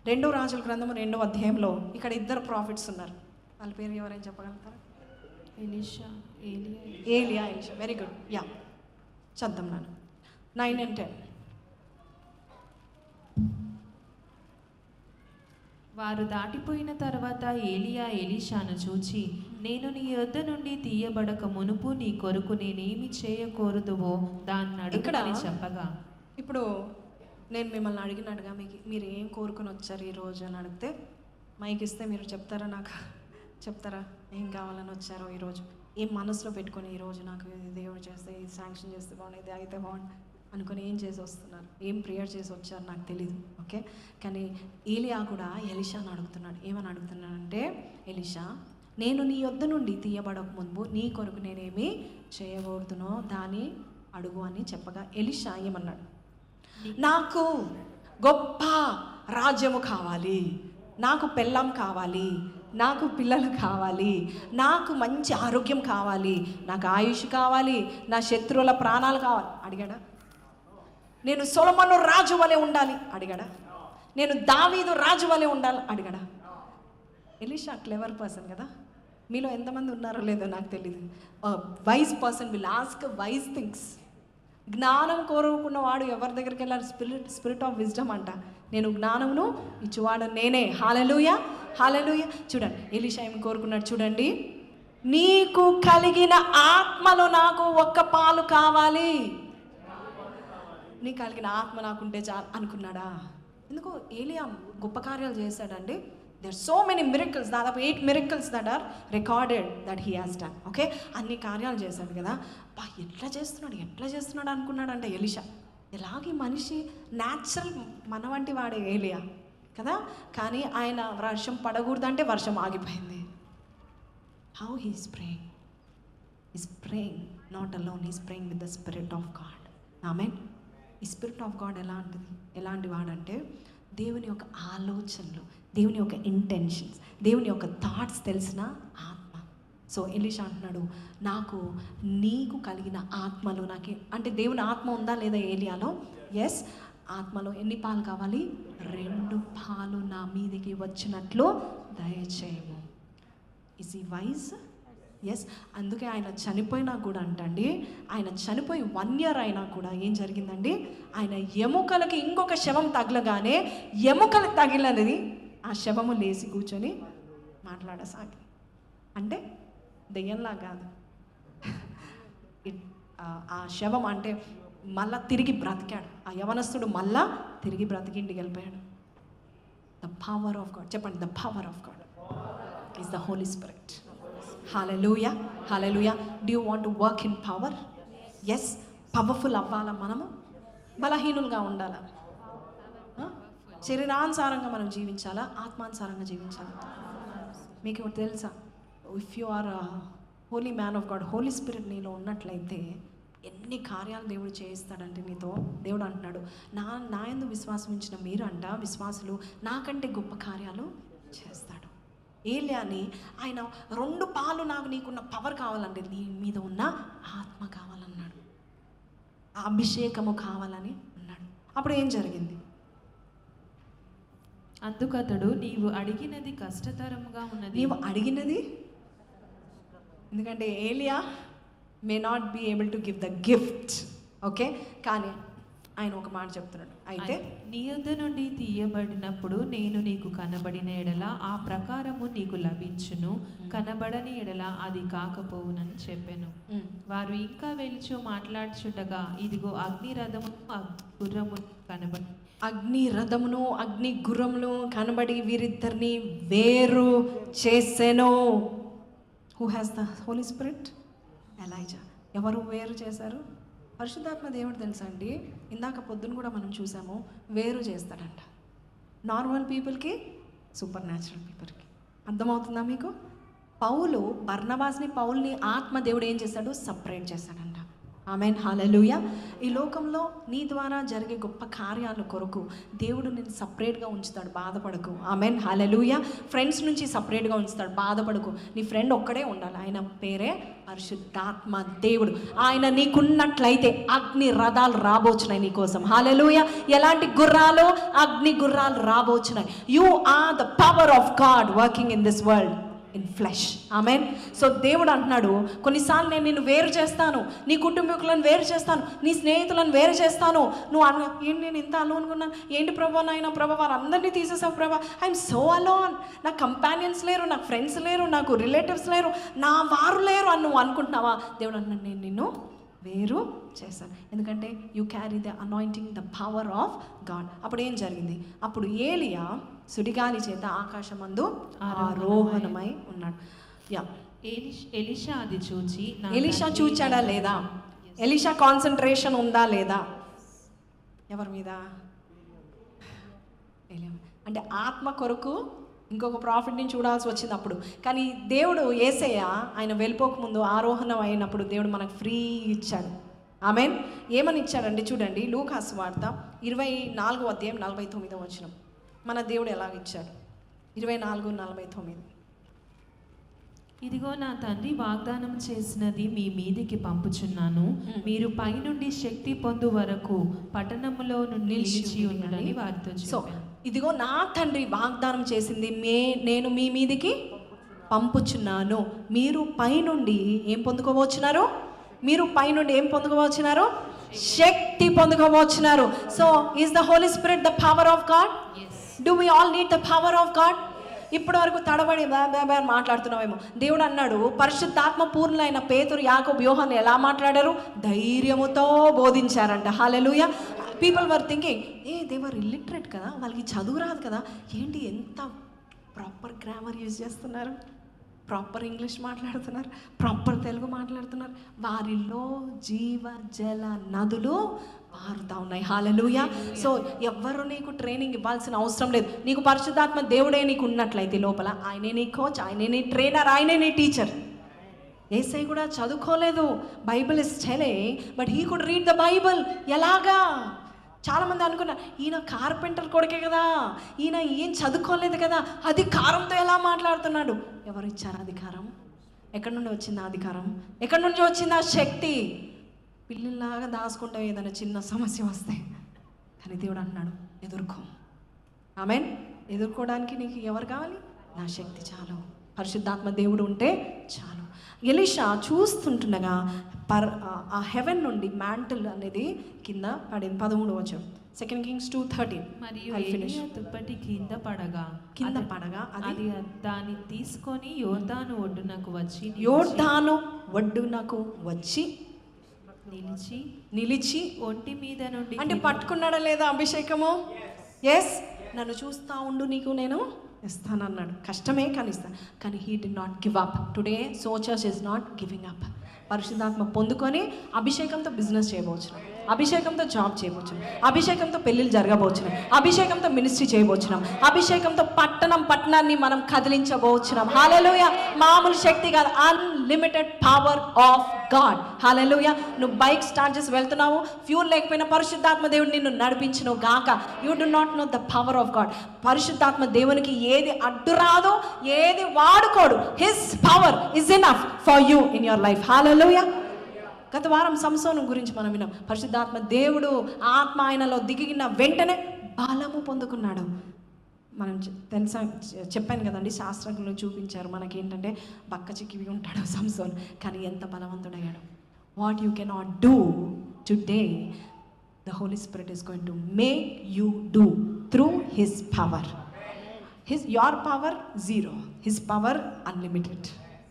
2 రాజుల గ్రంథము 2వ అధ్యాయంలో ఇక్కడ 2 ప్రాఫిట్స్ ఉన్నారు. వాళ్ళ పేరు ఎవరైనా చెప్పగలుగుతారా? ఏలియా. Very good. యా, చద్దాం నాన్న. 9 and 10. వారు దాటిపోయిన తర్వాత ఏలియా ఎలీషాను చూచి, నేను నీ యొద్ద నుండి తీయబడక మునుపు నీ కొరకు నేనేమి చేయకూడదువో దాన్ని అడుగుడని చెప్పగా. ఇప్పుడు నేను మిమ్మల్ని అడిగినట్టుగా మీరు ఏం కోరుకుని వచ్చారు ఈరోజు అని అడిగితే మైక్ ఇస్తే మీరు చెప్తారా? నాకు చెప్తారా ఏం కావాలని వచ్చారో ఈరోజు? ఏం మనసులో పెట్టుకొని ఈరోజు నాకు దేవుడు చేస్తే, ఇది శాంక్షన్ చేస్తే బాగుంది, ఇది అయితే బాగుంది అనుకుని ఏం చేసి వస్తున్నారు? ఏం ప్రేయర్ చేసి వచ్చారు నాకు తెలీదు. ఓకే, కానీ ఏలియా కూడా ఎలీషాను అడుగుతున్నాడు. ఏమని అడుగుతున్నాడంటే, ఎలీషా, నేను నీ యొద్ద నుండి తీయబడక ముందు నీ కొరకు నేనేమి చేయకూడదునో దాన్ని అడుగు అని చెప్పగా ఎలీషా ఏమన్నాడు? నాకు గొప్ప రాజ్యము కావాలి, నాకు పెళ్ళాం కావాలి, నాకు పిల్లలు కావాలి, నాకు మంచి ఆరోగ్యం కావాలి, నాకు ఆయుష్ కావాలి, నా శత్రువుల ప్రాణాలు కావాలి అడిగాడా? నేను సొలొమోను రాజు వలె ఉండాలి అడిగాడా? నేను దావీదు రాజు వలె ఉండాలి అడిగాడా? ఎలీషా క్లెవర్ పర్సన్ కదా. మీలో ఎంతమంది ఉన్నారో లేదో నాకు తెలియదు. Wise person will ask wise things. జ్ఞానం కోరుకున్నవాడు ఎవరి దగ్గరికి వెళ్ళాలి? స్పిరిట్ ఆఫ్ విజ్డమ్ అంట. నేను జ్ఞానమును ఇచ్చువాడు నేనే. హల్లెలూయా, హల్లెలూయా. చూడండి ఎలీషా ఏం కోరుకున్నాడు చూడండి, నీకు కలిగిన ఆత్మలో నాకు ఒక్క పాలు కావాలి. నీకు కలిగిన ఆత్మ నాకుంటే చాలు అనుకున్నాడా? ఎందుకో ఏలియా గొప్ప కార్యాలు చేశాడండి. దేర్ సో మెనీ మిరకల్స్, దాదాపు 8 miracles that are recorded that he has done. Okay, అన్ని కార్యాలు చేశాడు కదా. బా ఎట్లా చేస్తున్నాడు అనుకున్నాడంటే ఎలీషా. ఎలాగే మనిషి న్యాచురల్ మన వంటి వాడే ఏలియా కదా. కానీ ఆయన వర్షం పడకూడదంటే వర్షం ఆగిపోయింది. How he's praying, is praying not alone, is praying with the Spirit of God. ఆమేన్. ఈ స్పిరిట్ ఆఫ్ గాడ్ ఎలాంటి వాడంటే దేవుని యొక్క ఆలోచనలు, దేవుని యొక్క ఇంటెన్షన్స్, దేవుని యొక్క థాట్స్ తెలిసిన ఆత్మ. సో ఎలీషా అంటున్నాడు, నాకు నీకు కలిగిన ఆత్మలో నాకు అంటే దేవుని ఆత్మ ఉందా లేదా ఏలియాలో? ఎస్. ఆత్మలో ఎన్ని పాలు కావాలి? 2 పాలు నా మీదకి వచ్చినట్లు దయచేయము. ఇస్ ఈ వైజ్? ఎస్. అందుకే ఆయన చనిపోయినా కూడా అంటండి, ఆయన చనిపోయి 1 year అయినా కూడా ఏం జరిగిందండి, ఆయన ఎముకలకి ఇంకొక శవం తగలగానే ఎముకలకు తగిలినది ఆ శవము లేచి కూర్చొని మాట్లాడసాగి. అంటే దెయ్యంలా కాదు, ఆ శవం అంటే మళ్ళా తిరిగి బ్రతికాడు. ఆ యవనస్తుడు మళ్ళా తిరిగి బ్రతికి ఇంటికి వెళ్ళిపోయాడు. The power of God. చెప్పండి, the power of God is the Holy Spirit. హల్లెలూయా, హల్లెలూయా. Do you want to work in power? Yes. Powerful అవ్వాలా మనము? బలహీనులుగా ఉండాలా? శరీరానుసారంగా మనం జీవించాలా, ఆత్మానుసారంగా జీవించాలా? మీకు తెలుసా, if you are holy man of God, Holy Spirit నీలో ఉన్నట్లయితే ఎన్ని కార్యాలు దేవుడు చేయిస్తాడంటే నీతో. దేవుడు అంటున్నాడు, నా యందు విశ్వాసం ఉంచిన మీరు అంట విశ్వాసులు నాకంటే గొప్ప కార్యాలు చేస్తాడు. ఏలియాని ఆయన 2 పాలు నాకు నీకున్న పవర్ కావాలంటే నీ మీద ఉన్న ఆత్మ కావాలన్నాడు, ఆ అభిషేకము కావాలని అన్నాడు. అప్పుడు ఏం జరిగింది? అందుకతడు, నీవు అడిగినది కష్టతరముగా ఉన్నది. నీవు అడిగినది, ఎందుకంటే Eliya may not be able to give the gift. Okay, కానీ ఆయన ఒక మాట చెప్తున్నాడు, అయితే నీ యొద్ద నుండి తీయబడినప్పుడు నేను నీకు కనబడిన ఎడల ఆ ప్రకారము నీకు లభించును, కనబడని ఎడల అది కాకపోవునని చెప్పాను. వారు ఇంకా వెలుచు మాట్లాడుచుండగా ఇదిగో అగ్ని రథము గుర్రము కనబడి, అగ్ని రథమును అగ్ని గుర్రములు కనబడి వీరిద్దరిని వేరు చేసెను. Who has the Holy Spirit? Elijah. ఎవరు వేరు చేశారు? పరిశుద్ధాత్మ దేవుడు. తెలుసా అండి, ఇందాక పొద్దున కూడా మనం చూసాము, వేరు చేస్తాడంట నార్మల్ పీపుల్కి, సూపర్ న్యాచురల్ పీపుల్కి. అర్థమవుతుందా మీకు? పౌల్ని ఆత్మ దేవుడు ఏం చేశాడు? సపరేట్ చేశాడంట. ఆమెన్, హల్లెలూయా. ఈ లోకంలో నీ ద్వారా జరిగే గొప్ప కార్యాల కొరకు దేవుడు నేను సపరేట్గా ఉంచుతాడు, బాధపడకు. ఆమెన్, హల్లెలూయా. ఫ్రెండ్స్ నుంచి సపరేట్గా ఉంచుతాడు, బాధపడకు. నీ ఫ్రెండ్ ఒక్కడే ఉండాలి, ఆయన పేరే పరిశుద్ధాత్మ దేవుడు. ఆయన నీకున్నట్లయితే అగ్ని రథాలు రాబోచున్నాయి నీ కోసం. హల్లెలూయా. ఎలాంటి గుర్రాలు? అగ్ని గుర్రాలు రాబోచున్నాయి. You are the power of God working in this world in flesh. ఆమెన్. సో దేవుడు అంటున్నాడు, కొన్నిసార్లు నేను నిన్ను వేరు చేస్తాను, నీ కుటుంబీకులను వేరు చేస్తాను, నీ స్నేహితులను వేరు చేస్తాను. నువ్వు ఏంటి నేను ఇంత అలోన్గా ఉన్నాను, ఏంటి ప్రభా, నాయన ప్రభా వారందరినీ తీసేసావు ప్రభా, ఐఎమ్ సో అలోన్, నాకు కంపానియన్స్ లేరు, నాకు ఫ్రెండ్స్ లేరు, నాకు రిలేటివ్స్ లేరు, నా వారు లేరు అని నువ్వు అనుకుంటున్నావా? దేవుడు అన్నాడు, నేను నిన్ను వేరు చేశాను, ఎందుకంటే you carry the anointing, the power of God. అప్పుడు ఏం జరిగింది? అప్పుడు ఏలియా సుడిగాలి చేత ఆకాశమందు ఆరోహణమై ఉన్నాడు. యా. ఎలీషా అది చూచి, ఎలీషా చూచాడా లేదా? ఎలీషా కాన్సన్ట్రేషన్ ఉందా లేదా? ఎవరి మీద? అంటే ఆత్మ కొరకు ఇంకొక ప్రాఫిట్ని చూడాల్సి వచ్చింది అప్పుడు. కానీ దేవుడు యేసయ్య ఆయన వెళ్ళిపోకముందు ఆరోహణం అయినప్పుడు దేవుడు మనకు ఫ్రీ ఇచ్చాడు. ఆమెన్. ఏమని ఇచ్చాడండి? చూడండి, లూకా సువార్త 24:49 మన దేవుడు ఎలాగిచ్చాడు? 24:49. ఇదిగో నా తండ్రి వాగ్దానం చేసినది మీ మీదికి పంపుచున్నాను, మీరు పైనుండి శక్తి పొందు వరకు పట్టణములో నిలిచి ఉండని వారితో. సో ఇదిగో నా తండ్రి వాగ్దానం చేసింది నేను మీ మీదికి పంపుచున్నాను, మీరు పైనుండి ఏం పొందుకోవచ్చున్నారు? మీరు పైనుండి ఏం పొందుకోవచ్చున్నారు? శక్తి పొందుకోవచ్చున్నారు. So is the Holy Spirit the power of God? Do we all need the power of God? ఇప్పటి వరకు తడబడి మాట్లాడుతున్నామేమో. దేవుడు అన్నాడు, పరిశుద్ధాత్మ పూర్ణులైన పేతురు, యాకోబు, యోహాను ఎలా మాట్లాడారు? ధైర్యముతో బోధించారంట. హల్లెలూయా. People were thinking, they were illiterate కదా, వాళ్ళకి చదువు రాదు కదా, ఏంటి ఎంత ప్రాపర్ గ్రామర్ యూజ్ చేస్తున్నారు, ప్రాపర్ ఇంగ్లీష్ మాట్లాడుతున్నారు, ప్రాపర్ తెలుగు మాట్లాడుతున్నారు. వారిలో జీవ జల నదులు పారుతా ఉన్నాయి. హల్లెలూయా. సో ఎవ్వరు నీకు ట్రైనింగ్ ఇవ్వాల్సిన అవసరం లేదు. నీకు పరిశుద్ధాత్మ దేవుడే నీకు ఉన్నట్లయితే లోపల, ఆయనే నీ కోచ్, ఆయనే నీ ట్రైనర్, ఆయనే నీ టీచర్. యేసయ్య కూడా చదువుకోలేదు, Bible is telling, but he could read the Bible. ఎలాగా? చాలామంది అనుకున్నారు, ఈయన కార్పెంటర్ కొడుకే కదా, ఈయన ఏం చదువుకోలేదు కదా, అధికారంతో ఎలా మాట్లాడుతున్నాడు? ఎవరు ఇచ్చారు అధికారం? ఎక్కడి నుండి వచ్చింది అధికారం? ఎక్కడి నుంచి వచ్చింది ఆ శక్తి? పిల్లల్లాగా దాచుకుంటాం ఏదైనా చిన్న సమస్య వస్తే. కానీ దేవుడు అన్నాడు, ఎదుర్కో. ఆమేన్. ఎదుర్కోవడానికి నీకు ఎవరు కావాలి? నా శక్తి చాలు, పరిశుద్ధాత్మ దేవుడు ఉంటే చాలు. ఎలీషా చూస్తుంటుండగా ఆ హెవెన్ నుండి మ్యాంటిల్ అనేది కింద పడింది. 13వ వచనం, 2 Kings 2:13. మరియు ఏలీయా దుప్పటి కింద పడగా అది దాన్ని తీసుకొని యోర్దాను ఒడ్డునకు వచ్చి నిలిచి ఒంటి మీద నుండి, అంటే పట్టుకున్నాడా లేదా అభిషేకము? ఎస్. నన్ను చూస్తా ఉండు, నీకు నేను ఇస్తానన్నాడు. కష్టమే కానీ ఇస్తాను. కానీ he did not give up. Today so church is not giving up. పరిశుద్ధాత్మ పొందుకొని అభిషేకంతో బిజినెస్ చేయబోచున్నాం, అభిషేకంతో జాబ్ చేయబోచున్నాం, అభిషేకంతో పెళ్ళిళ్ళు జరగబోచున్నాం, అభిషేకంతో మినిస్ట్రీ చేయబోచున్నాం, అభిషేకంతో పట్టణాన్ని మనం కదిలించబోచున్నాం. హల్లెలూయా. మామూలు శక్తి కాదు, అన్లిమిటెడ్ పవర్ ఆఫ్ గాడ్. హల్లెలూయా. నువ్వు బైక్ స్టార్ట్ చేసి వెళ్తున్నావు, ఫ్యూల్ లేకపోయినా పరిశుద్ధాత్మ దేవుడు నిన్ను నడిపించును గాక. You do not know the power of God. పరిశుద్ధాత్మ దేవునికి ఏది అడ్డు రాదో, ఏది వాడుకోడు. His power is enough for you in your life. హల్లెలూయా. గత వారం సంసోను గురించి మనం విన్నాం. పరిశుద్ధాత్మ దేవుడు ఆత్మ ఆయనలో దిగిన వెంటనే బలము పొందుకున్నాడు. మనం తెలుసా, చెప్పాను కదండి, శాస్త్రజ్ఞులు చూపించారు మనకేంటంటే బక్క చిక్కివి ఉంటాడు సంసోన్, కానీ ఎంత బలవంతుడయ్యాడు. What you cannot do today, the Holy Spirit is going to make you do through his power. Your power zero, his power unlimited.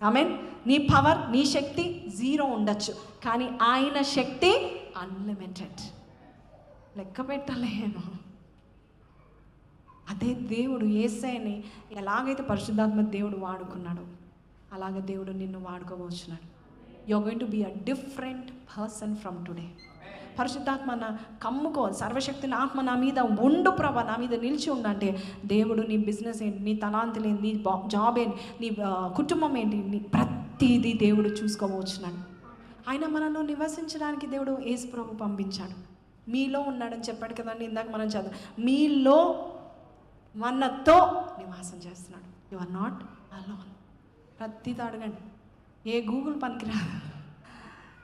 ఆమేన్. నీ పవర్, నీ శక్తి జీరో ఉండొచ్చు, కానీ ఆయన శక్తి అన్లిమిటెడ్. లెక్క పెట్టలేను. అదే దేవుడు యేసయ్యని ఎలాగైతే పరిశుద్ధాత్మ దేవుడు వాడుకున్నాడు, అలాగే దేవుడు నిన్ను వాడుకోవచ్చున్నాడు. You are going to be a different person from today. పరిశుద్ధాత్మ కమ్ముకో, సర్వశక్తిని ఆత్మ నా మీద ఉండు ప్రభా, నా మీద నిలిచి ఉండంటే దేవుడు నీ బిజినెస్ ఏంటి, నీ తలాంతులు ఏంటి, నీ జాబ్ ఏంటి, నీ కుటుంబం ఏంటి, నీ ప్రతిదీ దేవుడు చూసుకోవచ్చున్నాడు. ఆయన మనలో నివసించడానికి దేవుడు యేసు ప్రభు పంపించాడు. మీలో ఉన్నాడని చెప్పాడు కదండి ఇందాక మనం చదువు. మీలో మనతో నివాసం చేస్తున్నాడు. You are not alone. ప్రతిదీ అడగండి, ఏ గూగుల్ పనికిరాదు.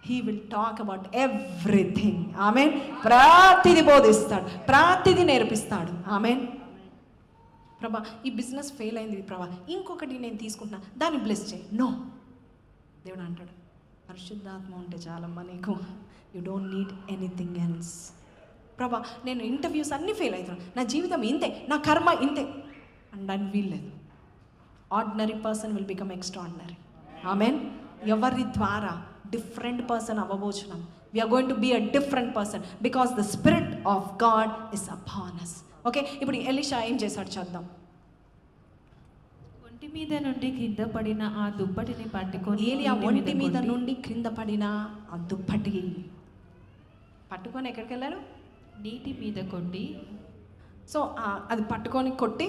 He will talk about everything. Amen. ప్రతిదీ బోధిస్తాడు, ప్రతిదీ నేర్పిస్తాడు. ఆమెన్. ప్రభా ఈ బిజినెస్ ఫెయిల్ అయింది ప్రభా, ఇంకొకటి నేను తీసుకుంటున్నా, దాన్ని బ్లెస్ చేయి. నో, దేవుడు అంటాడు, పరిశుద్ధాత్మ ఉంటే చాలమ్మా నీకు, you don't need anything else. ప్రభా నేను ఇంటర్వ్యూస్ అన్నీ ఫెయిల్ అవుతున్నాను, నా జీవితం ఇంతే, నా కర్మ ఇంతే అనడానికి వీల్లేదు. Ordinary person will become extraordinary. ఆమెన్. ఎవరి ద్వారా డిఫరెంట్ పర్సన్ అవ్వబోచున్నాం. We are going to be a different person because the Spirit of God is upon us. Okay, ఇప్పుడు ఎలీషా ఏం చేశాడు చూద్దాం. ఒంటి మీద నుండి కింద పడిన ఆ దుప్పటిని పట్టుకొని, ఏలియా ఒంటి మీద నుండి క్రింద పడిన ఆ దుప్పటి పట్టుకొని ఎక్కడికి వెళ్ళాడు? నీటి మీద కొట్టి. సో అది పట్టుకొని కొట్టి,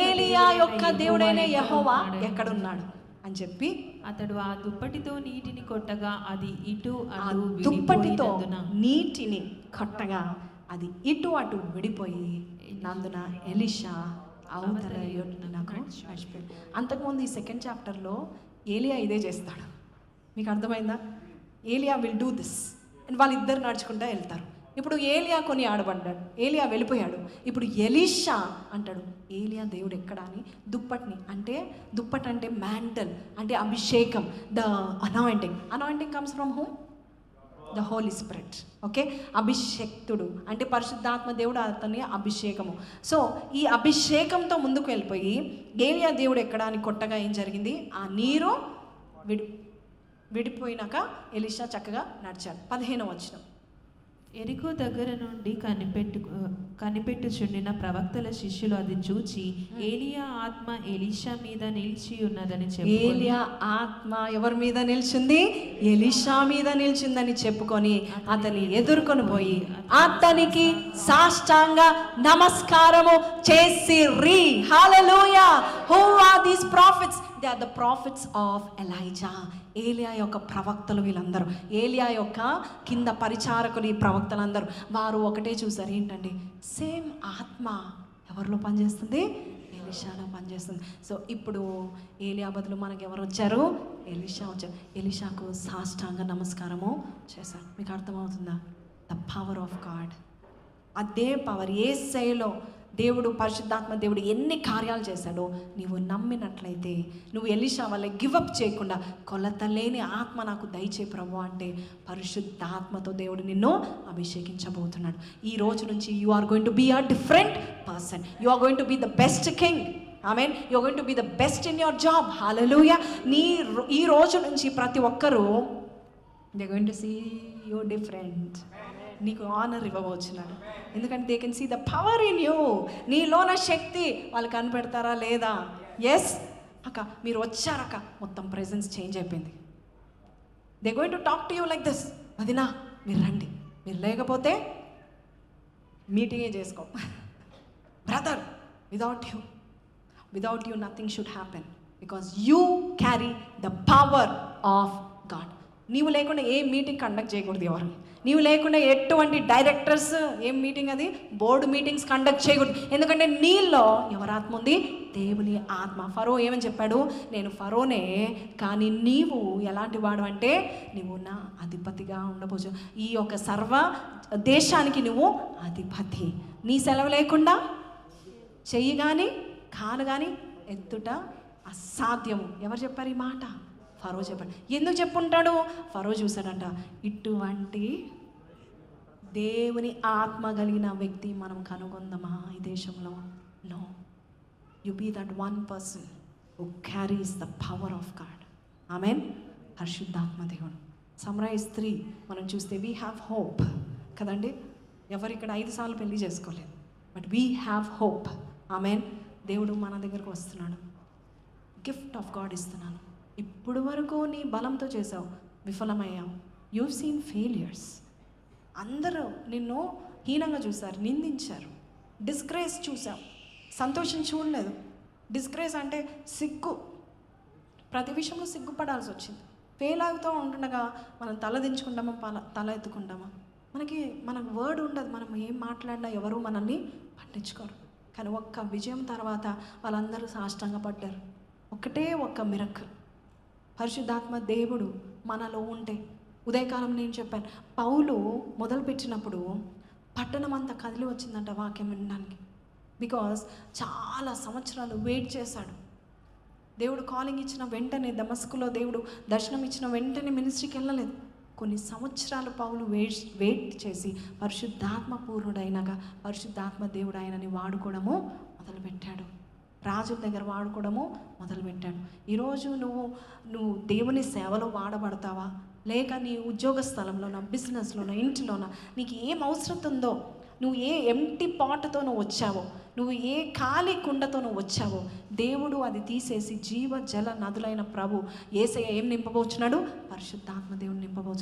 ఏలియా యొక్క దేవుడైన యెహోవా ఎక్కడున్నాడు అని చెప్పి అతడు ఆ దుప్పటితో నీటిని కొట్టగా అది ఇటు అటు దుప్పటితో నీటిని కొట్టగా అది ఇటు అటు విడిపోయి నందున ఎలీషా అవతల నాకు మర్చిపోయాడు. అంతకుముందు ఈ 2nd చాప్టర్లో ఏలియా ఇదే చేస్తాడు. మీకు అర్థమైందా? ఏలియా విల్ డూ దిస్ అండ్ వాళ్ళిద్దరు నడుచుకుంటూ వెళ్తారు. ఇప్పుడు ఏలియా కొని ఆడబడ్డాడు, ఏలియా వెళ్ళిపోయాడు. ఇప్పుడు ఎలీషా అంటాడు, ఏలియా దేవుడు ఎక్కడ అని దుప్పటిని, అంటే దుప్పటి అంటే మ్యాంటల్, అంటే అభిషేకం, the anointing. Anointing comes from whom? The Holy Spirit. Okay, అభిషేక్తుడు అంటే పరిశుద్ధాత్మ దేవుడు అతని అభిషేకము. సో ఈ అభిషేకంతో ముందుకు వెళ్ళిపోయి ఏలియా దేవుడు ఎక్కడానికి కొట్టగా ఏం జరిగింది, ఆ నీరు విడిపోయినాక ఎలీషా చక్కగా నడిచాడు. 15వ వచనం. ఎరికో దగ్గర నుండి కనిపెట్టుచుండిన ప్రవక్తల శిష్యులు అది చూచి ఏలియా ఆత్మ ఎలీషా మీద నిలిచి ఉన్నదని చెప్పి, ఏలియా ఆత్మ ఎవరి మీద నిలిచింది, ఎలీషా మీద నిలిచిందని చెప్పుకొని అతని ఎదుర్కొని పోయి అతనికి సాష్టాంగ నమస్కారము చేసిరి. హల్లెలూయా. Who are these prophets? They are the prophets of Elijah. ఏలియా యొక్క ప్రవక్తలు వీళ్ళందరూ, ఏలియా యొక్క కింద పరిచారకులు ఈ ప్రవక్తలందరూ. వారు ఒకటే చూసారు, ఏంటండి, సేమ్ ఆత్మ ఎవరిలో పనిచేస్తుంది, ఎలీషాలో పనిచేస్తుంది. సో ఇప్పుడు ఏలియా బదులు మనకి ఎవరు వచ్చారు, ఎలీషా వచ్చారు. ఎలీషాకు సాష్టాంగ నమస్కారము చేశారు. మీకు అర్థమవుతుందా? The power of God. అదే పవర్ యేసయ్యలో దేవుడు, పరిశుద్ధాత్మ దేవుడు ఎన్ని కార్యాలు చేశాడో నీవు నమ్మినట్లయితే, నువ్వు ఎలీషా వల్ల గివప్ చేయకుండా కొలత లేని ఆత్మ నాకు దయచే ప్రభు అంటే పరిశుద్ధాత్మతో దేవుడు నిన్ను అభిషేకించబోతున్నాడు. ఈ రోజు నుంచి you are going to be a different person. You are going to be the best king. ఆమెన్. You are going to be the best in your job. హల్లెలూయా. ఈ రోజు నుంచి ప్రతి ఒక్కరూ they are going to see you different. నీకు honour ఇవ్వబోతున్నాడు. ఎందుకంటే they can see the power in you. నీలోన శక్తి వాళ్ళు కనిపెడతారా లేదా? ఎస్ అక్క, మీరు వచ్చారక్క, మొత్తం ప్రెజెన్స్ చేంజ్ అయిపోయింది. They going to talk to you like this. వదినా మీరు రండి, మీరు లేకపోతే మీటింగే చేసుకో. Brother, without you nothing should happen, because you carry the power of God. నీవు లేకుండా ఏ మీటింగ్ కండక్ట్ చేయకూడదు ఎవరు. నీవు లేకుండా ఎటువంటి డైరెక్టర్స్ ఏం మీటింగ్, అది బోర్డు మీటింగ్స్ కండక్ట్ చేయకూడదు. ఎందుకంటే నీలో ఎవరి ఆత్మ ఉంది, దేవుని ఆత్మ. ఫరో ఏమని చెప్పాడు, నేను ఫరోనే, కానీ నీవు ఎలాంటి వాడు అంటే నువ్వు నా అధిపతిగా ఉండబోచు. ఈ యొక్క సర్వ దేశానికి నువ్వు అధిపతి. నీ సెలవు లేకుండా చెయ్యి కానీ కాను కానీ ఎత్తుట అసాధ్యము. ఎవరు చెప్పారు ఈ మాట? ఫరో చెప్పాడు. ఎందుకు చెప్పుంటాడు? ఫరో చూశాడంట, ఇటువంటి దేవుని ఆత్మ కలిగిన వ్యక్తి మనం కనుగొందామా ఈ దేశంలో? No. You be that one person who carries the power of God. Amen. పరిశుద్ధాత్మ దేవుడు. సమ్రైజ్ 3 మనం చూస్తే వీ హ్యావ్ హోప్ కదండి. ఎవరు ఇక్కడ 5 సార్లు పెళ్లి చేసుకోలేదు, but we have hope. Amen. దేవుడు మన దగ్గరకు వస్తున్నాడు, గిఫ్ట్ ఆఫ్ గాడ్ ఇస్తున్నాను. ఇప్పుడు వరకు నీ బలంతో చేసావు, విఫలమయ్యావు. You seen failures. అందరూ నిన్ను హీనంగా చూశారు, నిందించారు. డిస్గ్రేస్ చూసావు, సంతోషం చూడలేదు. డిస్గ్రేస్ అంటే సిగ్గు, ప్రతి విషయంలో సిగ్గుపడాల్సి వచ్చింది. ఫెయిల్ అవుతూ ఉంటుండగా మనం తల దించుకుంటామా, తల ఎత్తుకుంటామా? మనకు వర్డ్ ఉండదు. మనం ఏం మాట్లాడినా ఎవరు మనల్ని పట్టించుకోరు. కానీ ఒక్క విజయం తర్వాత వాళ్ళందరూ సాష్టాంగ పడ్డారు. ఒక్క మిరకల్ పరిశుద్ధాత్మ దేవుడు మనలో ఉంటే. ఉదయకాలం నేను చెప్పాను, పౌలు మొదలుపెట్టినప్పుడు పట్టణం అంతా కదిలి వచ్చిందంట వాక్యం వినడానికి. బికాజ్ చాలా సంవత్సరాలు వెయిట్ చేశాడు. దేవుడు కాలింగ్ ఇచ్చిన వెంటనే, దమస్కులో దేవుడు దర్శనం ఇచ్చిన వెంటనే మినిస్ట్రీకి వెళ్ళలేదు. కొన్ని సంవత్సరాలు పౌలు వెయిట్ చేసి పరిశుద్ధాత్మ పూర్ణుడైనాక పరిశుద్ధాత్మ దేవుడు ఆయనని వాడుకోవడము మొదలుపెట్టాడు. రాజుల దగ్గర వాడుకోవడము మొదలుపెట్టాడు. ఈరోజు నువ్వు దేవుని సేవలో వాడబడతావా, లేక నీ ఉద్యోగ స్థలంలోన, బిజినెస్లోన, ఇంటిలోన నీకు ఏం అవసరం ఉందో, నువ్వు ఏ ఎంటీ పాట్తో నువ్వు వచ్చావో, నువ్వు ఏ ఖాళీ కుండతో నువ్వు వచ్చావో, దేవుడు అది తీసేసి జీవ జల నదులైన ప్రభు యేసయ్య ఏం నింపబోచున్నాడు? పరిశుద్ధాత్మ దేవుడు నింపబోచున్నాడు.